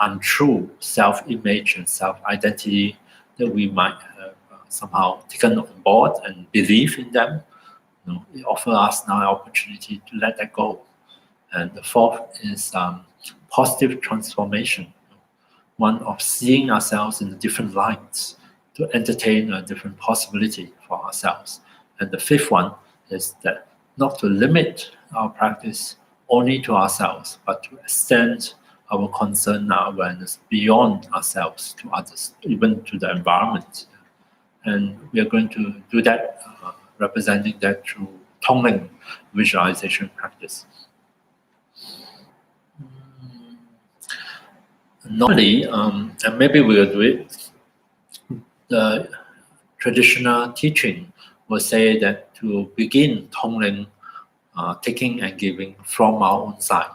untrue self-image and self-identity that we might have somehow taken on board and believe in them. It offers us now an opportunity to let that go. And the 4th is positive transformation, one of seeing ourselves in different lights, to entertain a different possibility for ourselves. And the 5th one is that not to limit our practice only to ourselves, but to extend our concern, our awareness beyond ourselves to others, even to the environment. And we are going to do that, representing that through tongling visualization practice. Normally, and maybe we'll do it, the traditional teaching will say that to begin tongling, taking and giving from our own side,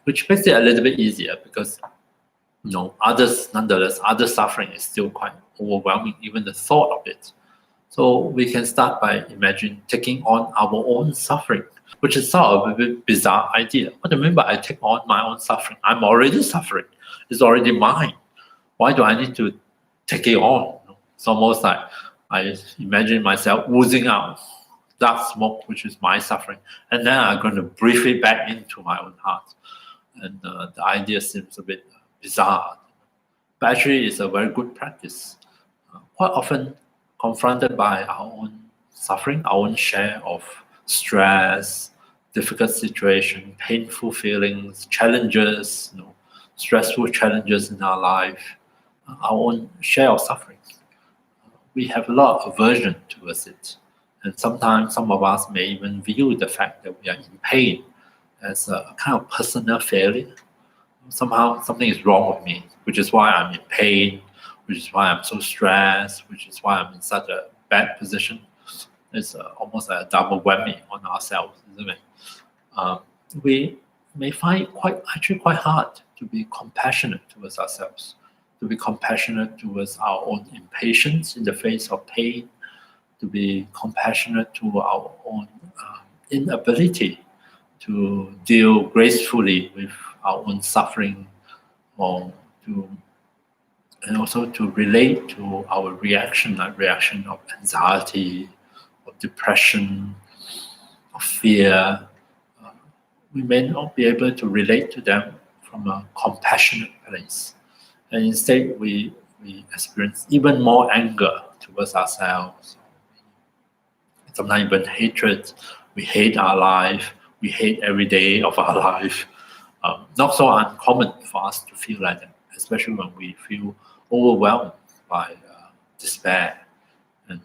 which makes it a little bit easier because others, nonetheless, other suffering is still quite overwhelming, even the thought of it. So we can start by imagining taking on our own suffering, which is sort of a bit bizarre idea. What do you mean by I take on my own suffering? I'm already suffering. It's already mine. Why do I need to take it on? It's almost like I imagine myself oozing out dark smoke, which is my suffering, and then I'm going to breathe it back into my own heart. And the idea seems a bit bizarre. But actually, it's a very good practice. Quite often confronted by our own suffering, our own share of stress, difficult situation, painful feelings, challenges, stressful challenges in our life, our own share of suffering. We have a lot of aversion towards it. And sometimes some of us may even view the fact that we are in pain as a kind of personal failure. Somehow something is wrong with me, which is why I'm in pain, which is why I'm so stressed, which is why I'm in such a bad position. It's almost like a double whammy on ourselves, isn't it? We may find it quite hard to be compassionate towards ourselves, to be compassionate towards our own impatience in the face of pain, to be compassionate to our own inability to deal gracefully with our own suffering, and also to relate to our reaction of anxiety, of depression, of fear. We may not be able to relate to them from a compassionate place. And instead, we experience even more anger towards ourselves. Sometimes even hatred. We hate our life. We hate every day of our life. Not so uncommon for us to feel like that, especially when we feel overwhelmed by despair and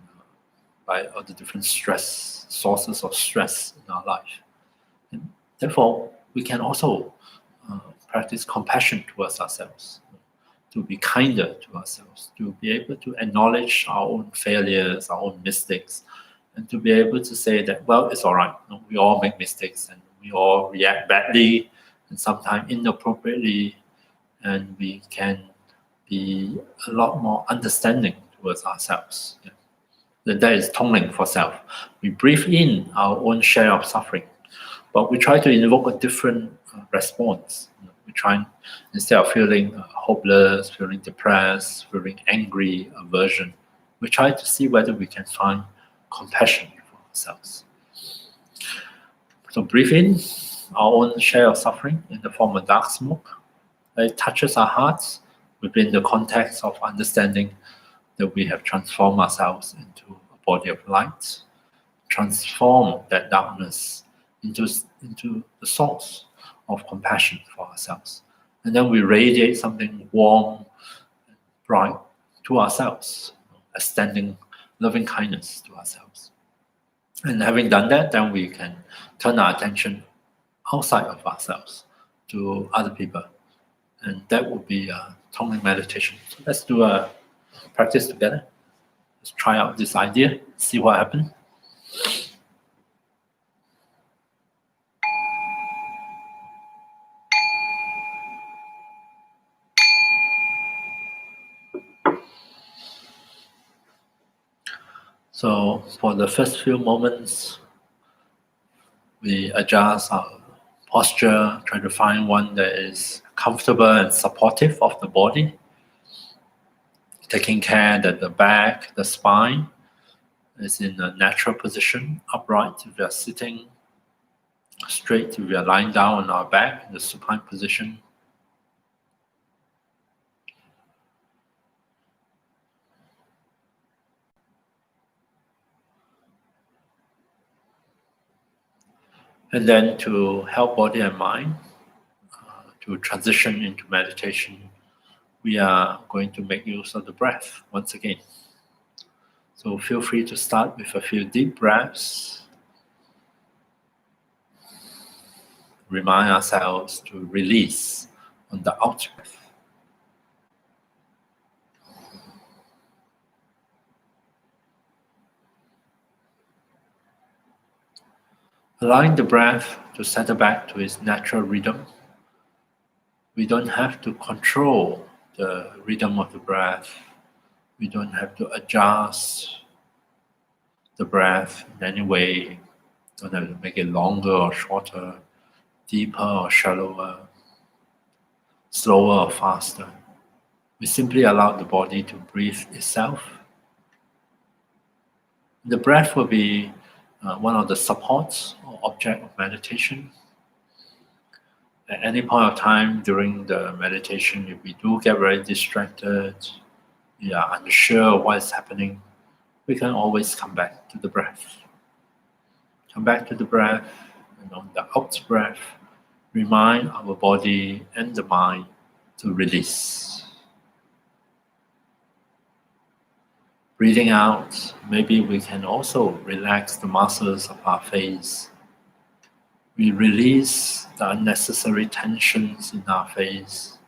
by all the different sources of stress in our life. And therefore, we can also practice compassion towards ourselves, to be kinder to ourselves, to be able to acknowledge our own failures, our own mistakes, and to be able to say that, well, it's all right. We all make mistakes and we all react badly and sometimes inappropriately, and we can be a lot more understanding towards ourselves. Yeah. That is toning for self. We breathe in our own share of suffering, but we try to invoke a different response. We try, instead of feeling hopeless, feeling depressed, feeling angry, aversion, we try to see whether we can find compassion for ourselves. So breathe in our own share of suffering in the form of dark smoke. It touches our hearts within the context of understanding that we have transformed ourselves into a body of light, transform that darkness into the source of compassion for ourselves. And then we radiate something warm, bright to ourselves, extending loving kindness to ourselves. And having done that, then we can turn our attention outside of ourselves to other people. And that would be a toning meditation. So let's do a practice together. Let's try out this idea, see what happens. So for the first few moments, we adjust our posture, try to find one that is comfortable and supportive of the body, taking care that the back, the spine is in a natural position, upright if we are sitting, straight if we are lying down on our back in the supine position. And then to help body and mind to transition into meditation, we are going to make use of the breath once again. So feel free to start with a few deep breaths. Remind ourselves to release on the out breath. Allowing the breath to settle back to its natural rhythm. We don't have to control the rhythm of the breath. We don't have to adjust the breath in any way. Don't have to make it longer or shorter, deeper or shallower, slower or faster. We simply allow the body to breathe itself. The breath will be one of the supports or object of meditation. At any point of time during the meditation, if we do get very distracted, we are unsure of what is happening, we can always come back to the breath. Come back to the breath, and on the out breath, remind our body and the mind to release. Breathing out, maybe we can also relax the muscles of our face. We release the unnecessary tensions in our face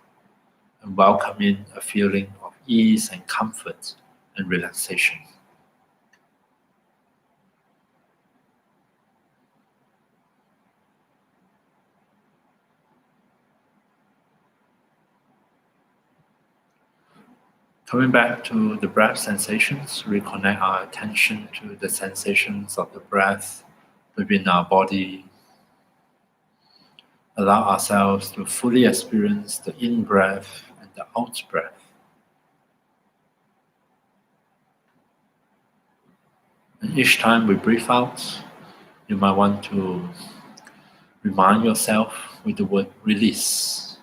and welcome in a feeling of ease and comfort and relaxation. Coming back to the breath sensations, reconnect our attention to the sensations of the breath within our body. Allow ourselves to fully experience the in-breath and the out-breath. And each time we breathe out, you might want to remind yourself with the word release.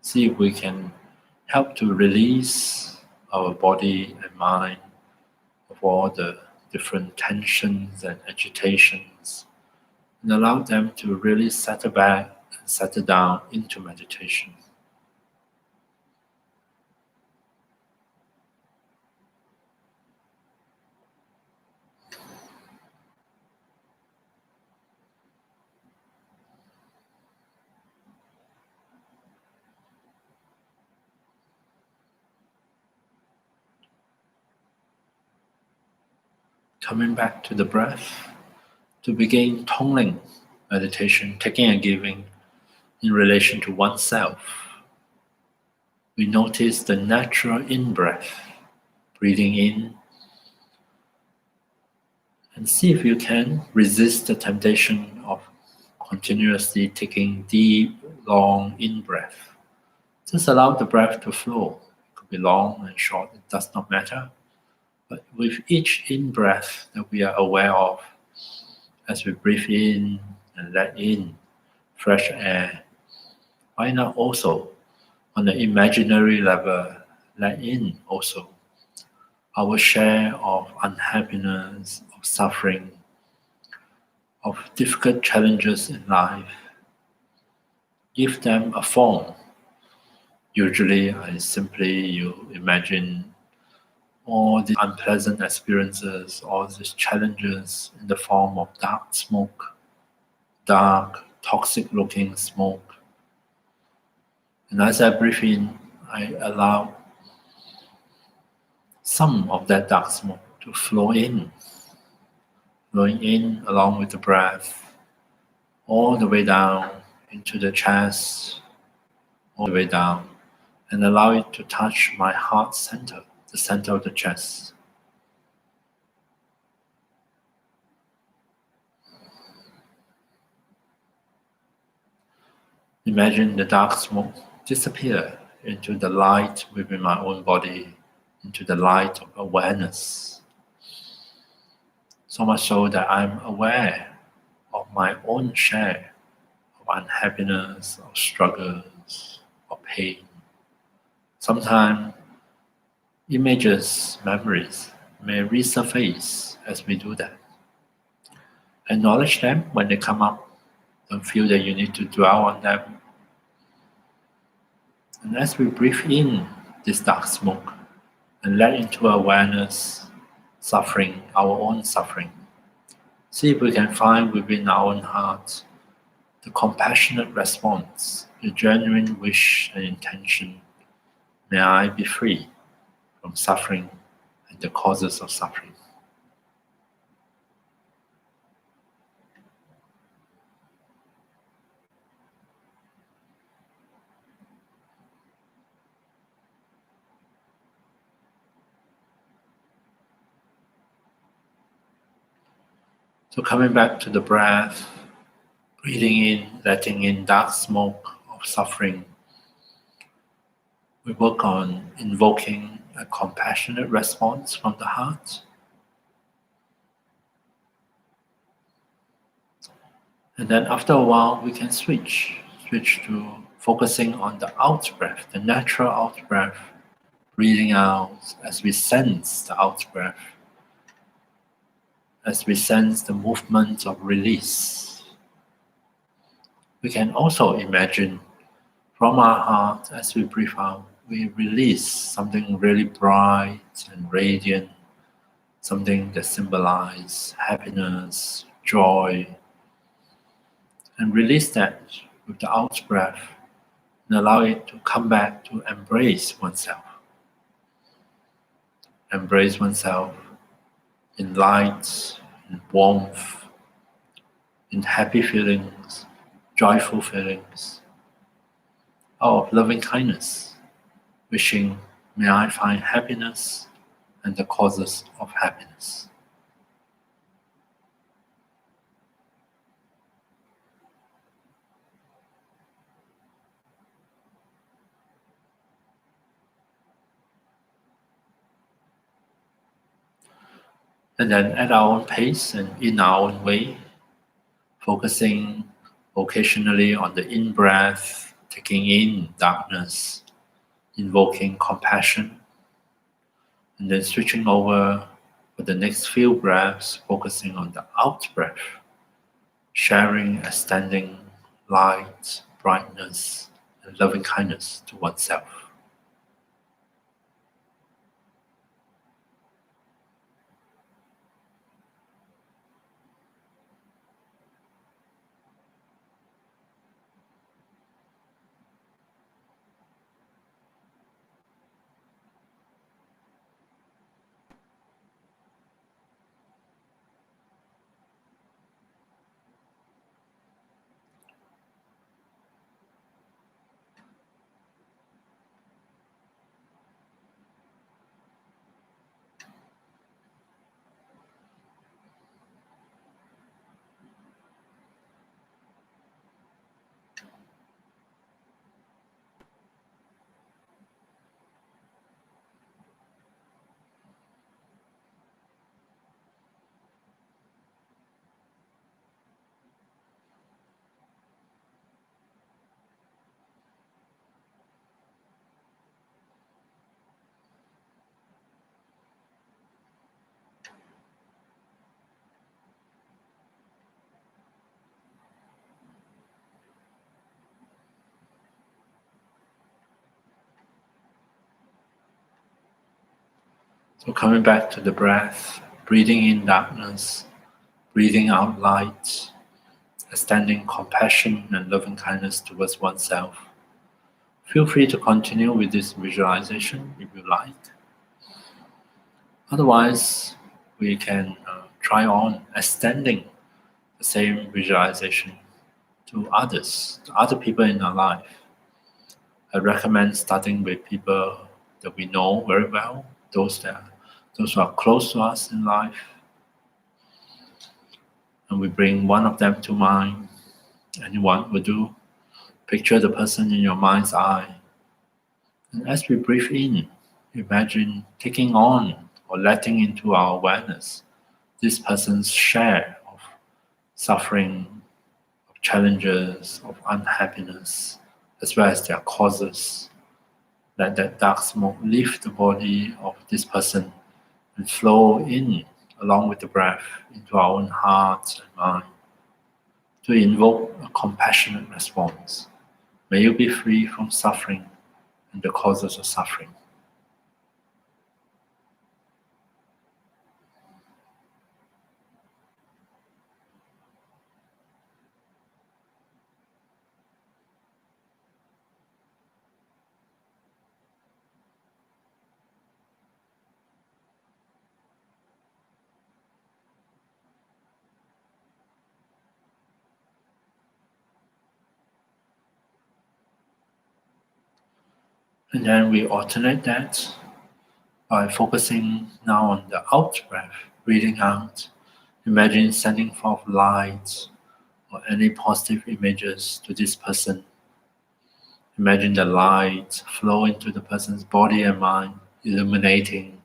See if we can help to release our body and mind of all the different tensions and agitations, and allow them to really settle back and settle down into meditation. Coming back to the breath, to begin tongling meditation, taking and giving in relation to oneself. We notice the natural in-breath, breathing in, and see if you can resist the temptation of continuously taking deep, long in-breath. Just allow the breath to flow. It could be long and short, it does not matter. But with each in-breath that we are aware of, as we breathe in and let in fresh air, why not also, on the imaginary level, let in also our share of unhappiness, of suffering, of difficult challenges in life. Give them a form. Usually, you imagine all the unpleasant experiences, all these challenges in the form of dark smoke, dark, toxic-looking smoke. And as I breathe in, I allow some of that dark smoke to flow in, flowing in along with the breath, all the way down into the chest, all the way down, and allow it to touch my heart center, the center of the chest. Imagine the dark smoke disappear into the light within my own body, into the light of awareness. So much so that I'm aware of my own share of unhappiness, of struggles, of pain. Sometimes images, memories may resurface as we do that. Acknowledge them when they come up. Don't feel that you need to dwell on them. And as we breathe in this dark smoke and let into awareness suffering, our own suffering, see if we can find within our own heart the compassionate response, the genuine wish and intention. May I be free from suffering and the causes of suffering. So coming back to the breath, breathing in, letting in dark smoke of suffering, we work on invoking a compassionate response from the heart. And then after a while, we can switch to focusing on the out breath, the natural out breath, breathing out as we sense the out breath, as we sense the movement of release. We can also imagine from our heart, as we breathe out, we release something really bright and radiant, something that symbolizes happiness, joy, and release that with the out breath and allow it to come back to embrace oneself. Embrace oneself in light, in warmth, in happy feelings, joyful feelings, of loving kindness, wishing, may I find happiness and the causes of happiness. And then at our own pace and in our own way, focusing occasionally on the in-breath, taking in darkness, invoking compassion, and then switching over for the next few breaths, focusing on the out-breath, sharing, extending light, brightness, and loving kindness to oneself. So coming back to the breath, breathing in darkness, breathing out light, extending compassion and loving kindness towards oneself. Feel free to continue with this visualization if you like. Otherwise, we can try on extending the same visualization to others, to other people in our life. I recommend starting with people that we know very well, those who are close to us in life. And we bring one of them to mind. Anyone will do. Picture the person in your mind's eye. And as we breathe in, imagine taking on or letting into our awareness this person's share of suffering, of challenges, of unhappiness, as well as their causes. Let that dark smoke leave the body of this person and flow in along with the breath into our own heart and mind to invoke a compassionate response. May you be free from suffering and the causes of suffering. And then we alternate that by focusing now on the out breath, breathing out. Imagine sending forth light or any positive images to this person. Imagine the light flow into the person's body and mind, illuminating,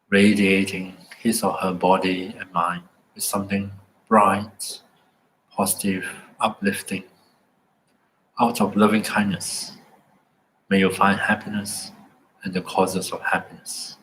radiating his or her body and mind with something bright, positive, uplifting. Out of loving kindness, may you find happiness and the causes of happiness.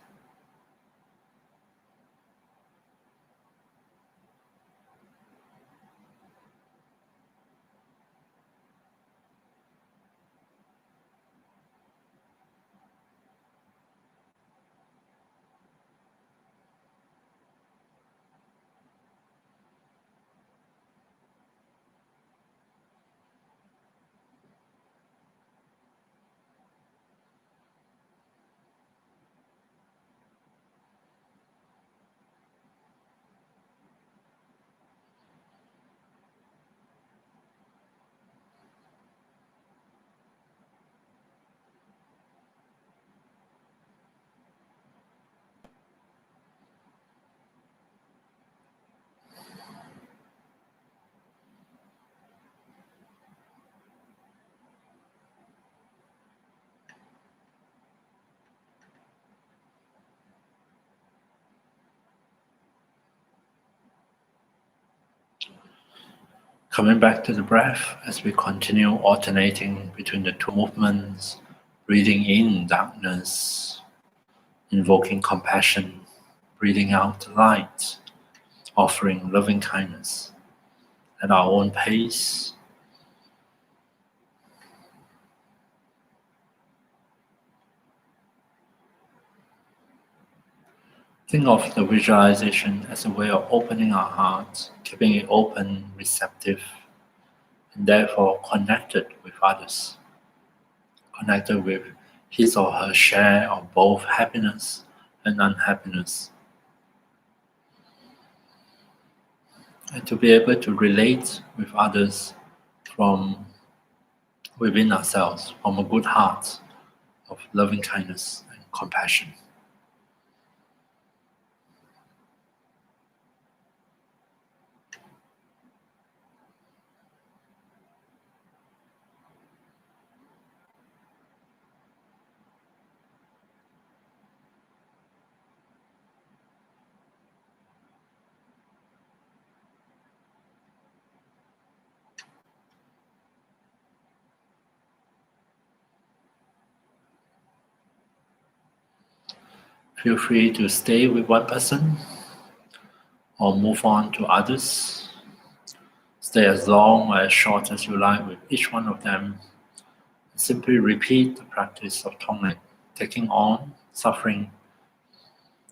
Coming back to the breath as we continue alternating between the two movements, breathing in darkness, invoking compassion, breathing out light, offering loving kindness at our own pace. Think of the visualization as a way of opening our heart, keeping it open, receptive, and therefore connected with others, connected with his or her share of both happiness and unhappiness, and to be able to relate with others from within ourselves, from a good heart of loving kindness and compassion. Feel free to stay with one person or move on to others. Stay as long or as short as you like with each one of them. Simply repeat the practice of Tonglen, taking on suffering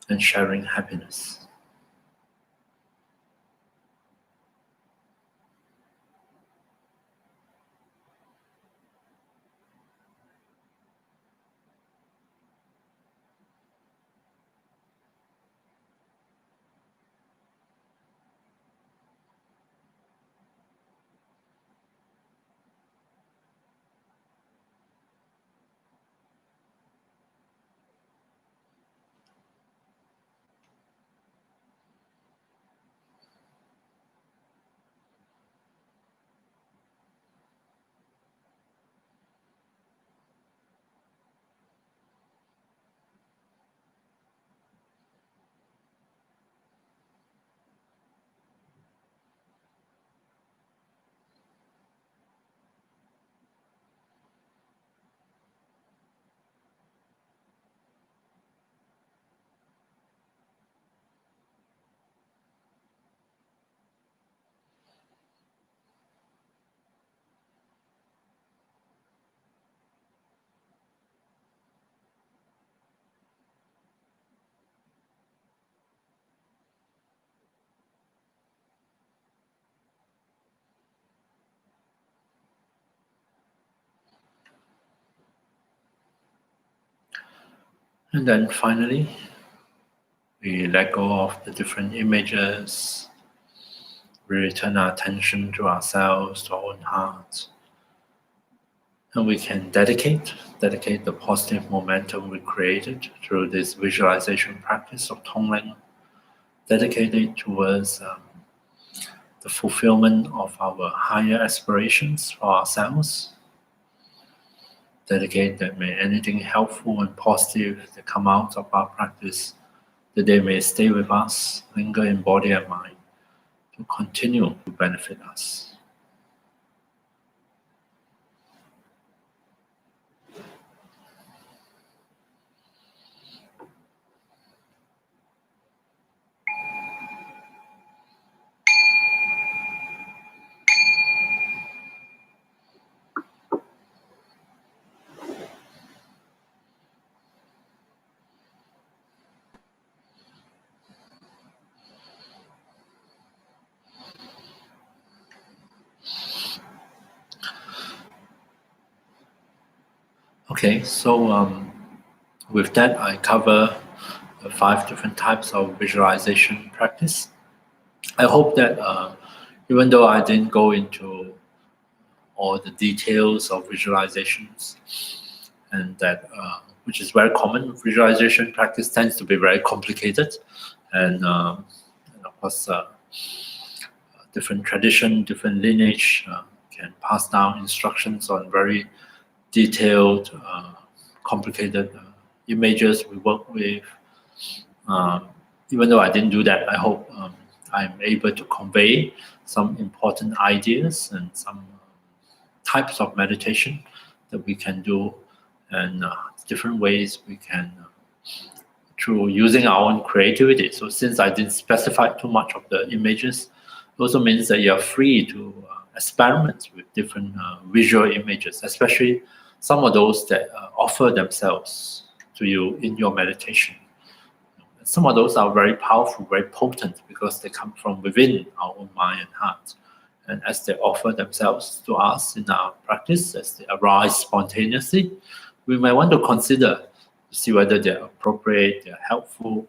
and sharing happiness. And then finally, we let go of the different images. We return our attention to ourselves, to our own heart. And we can dedicate the positive momentum we created through this visualization practice of Tonglen, dedicate it towards the fulfillment of our higher aspirations for ourselves. Dedicate that may anything helpful and positive that come out of our practice, that they may stay with us, linger in body and mind, to continue to benefit us. Okay, so with that, I cover the 5 different types of visualization practice. I hope that even though I didn't go into all the details of visualizations, and that which is very common, visualization practice tends to be very complicated, and of course, different tradition, different lineage can pass down instructions on very detailed, complicated images we work with. Even though I didn't do that, I hope I'm able to convey some important ideas and some types of meditation that we can do, and different ways we can, through using our own creativity. So since I didn't specify too much of the images, it also means that you're free to experiment with different visual images, especially some of those that offer themselves to you in your meditation. Some of those are very powerful, very potent, because they come from within our own mind and heart. And as they offer themselves to us in our practice, as they arise spontaneously, we may want to consider to see whether they're appropriate, they're helpful.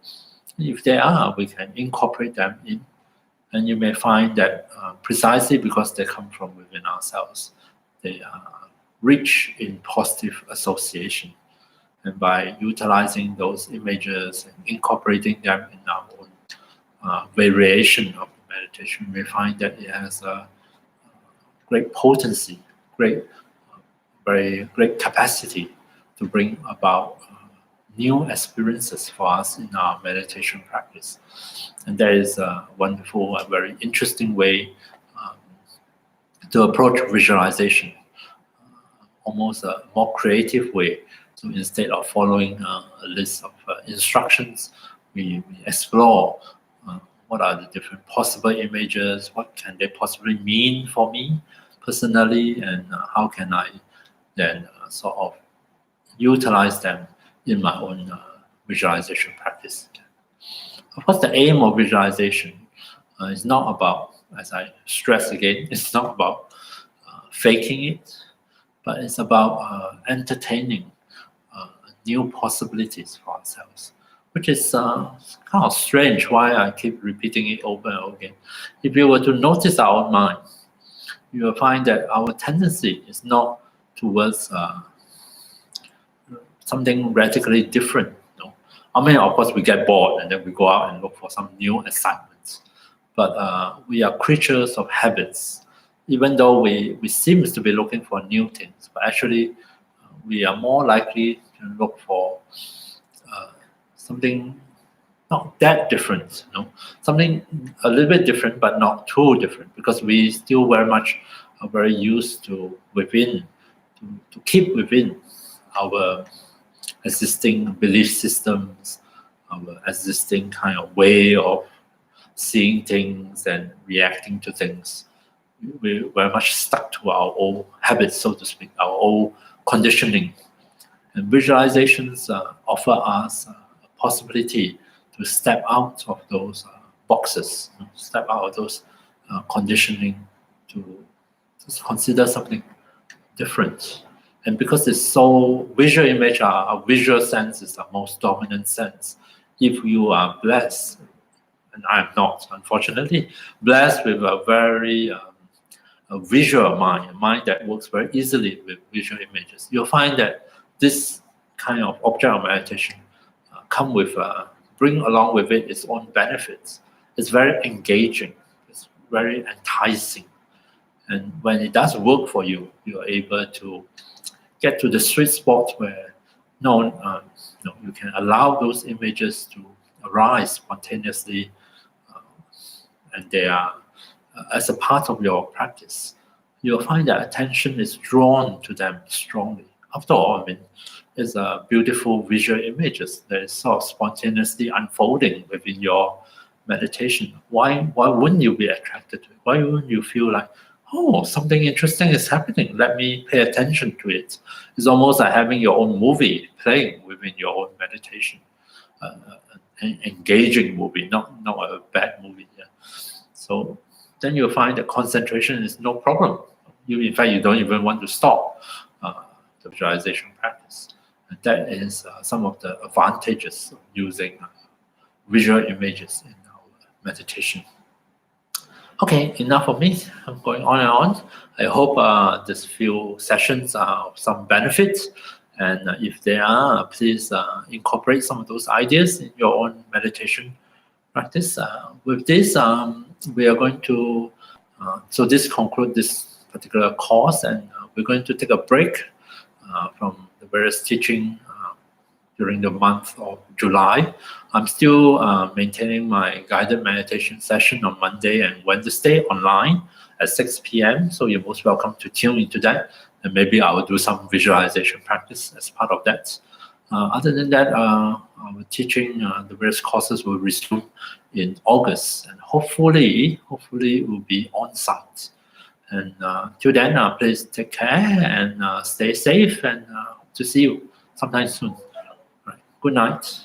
If they are, we can incorporate them in. And you may find that precisely because they come from within ourselves, they are rich in positive association. And by utilizing those images and incorporating them in our own variation of the meditation, we find that it has a great potency, very great capacity to bring about new experiences for us in our meditation practice. And that is a wonderful, a very interesting way to approach visualization, almost a more creative way. So instead of following a list of instructions, we explore what are the different possible images, what can they possibly mean for me personally, and how can I then sort of utilize them in my own visualization practice. Of course, the aim of visualization is not about, as I stress again, it's not about faking it, but it's about entertaining new possibilities for ourselves, which is kind of strange why I keep repeating it over and over again. If you were to notice our own mind, you will find that our tendency is not towards something radically different. I mean, of course, we get bored and then we go out and look for some new excitements. But we are creatures of habits. Even though we seem to be looking for new things, but actually we are more likely to look for something not that different, something a little bit different, but not too different, because we still very much are very used to to keep within our existing belief systems, our existing kind of way of seeing things and reacting to things. We're very much stuck to our old habits, so to speak, our old conditioning. And visualizations offer us a possibility to step out of those boxes, step out of those conditioning to just consider something different. And because it's so visual image, our visual sense is the most dominant sense. If you are blessed, and I'm not, unfortunately, blessed with a very a visual mind, a mind that works very easily with visual images, you'll find that this kind of object of meditation bring along with it its own benefits. It's very engaging. It's very enticing. And when it does work for you, you're able to get to the sweet spot where you can allow those images to arise spontaneously, and they are as a part of your practice. You'll find that attention is drawn to them strongly. After all, I mean, it's a beautiful visual images that is sort of spontaneously unfolding within your meditation. Why wouldn't you be attracted to it? Why wouldn't you feel like, oh, something interesting is happening, let me pay attention to it? It's almost like having your own movie playing within your own meditation, an engaging movie, not a bad movie. Yeah. So then you'll find that concentration is no problem. In fact, you don't even want to stop the visualization practice. And that is some of the advantages of using visual images in our meditation. Okay, enough of me. I'm going on and on. I hope these few sessions are of some benefit. And if they are, please incorporate some of those ideas in your own meditation practice. With this, we are going to, so this concludes this particular course, and we're going to take a break from the various teaching during the month of July. I'm still maintaining my guided meditation session on Monday and Wednesday online at 6 p.m. So you're most welcome to tune into that. And maybe I will do some visualization practice as part of that. Other than that, our teaching, the various courses will resume in August. And hopefully it will be on-site. And till then, please take care and stay safe, and hope to see you sometime soon. Right. Good night.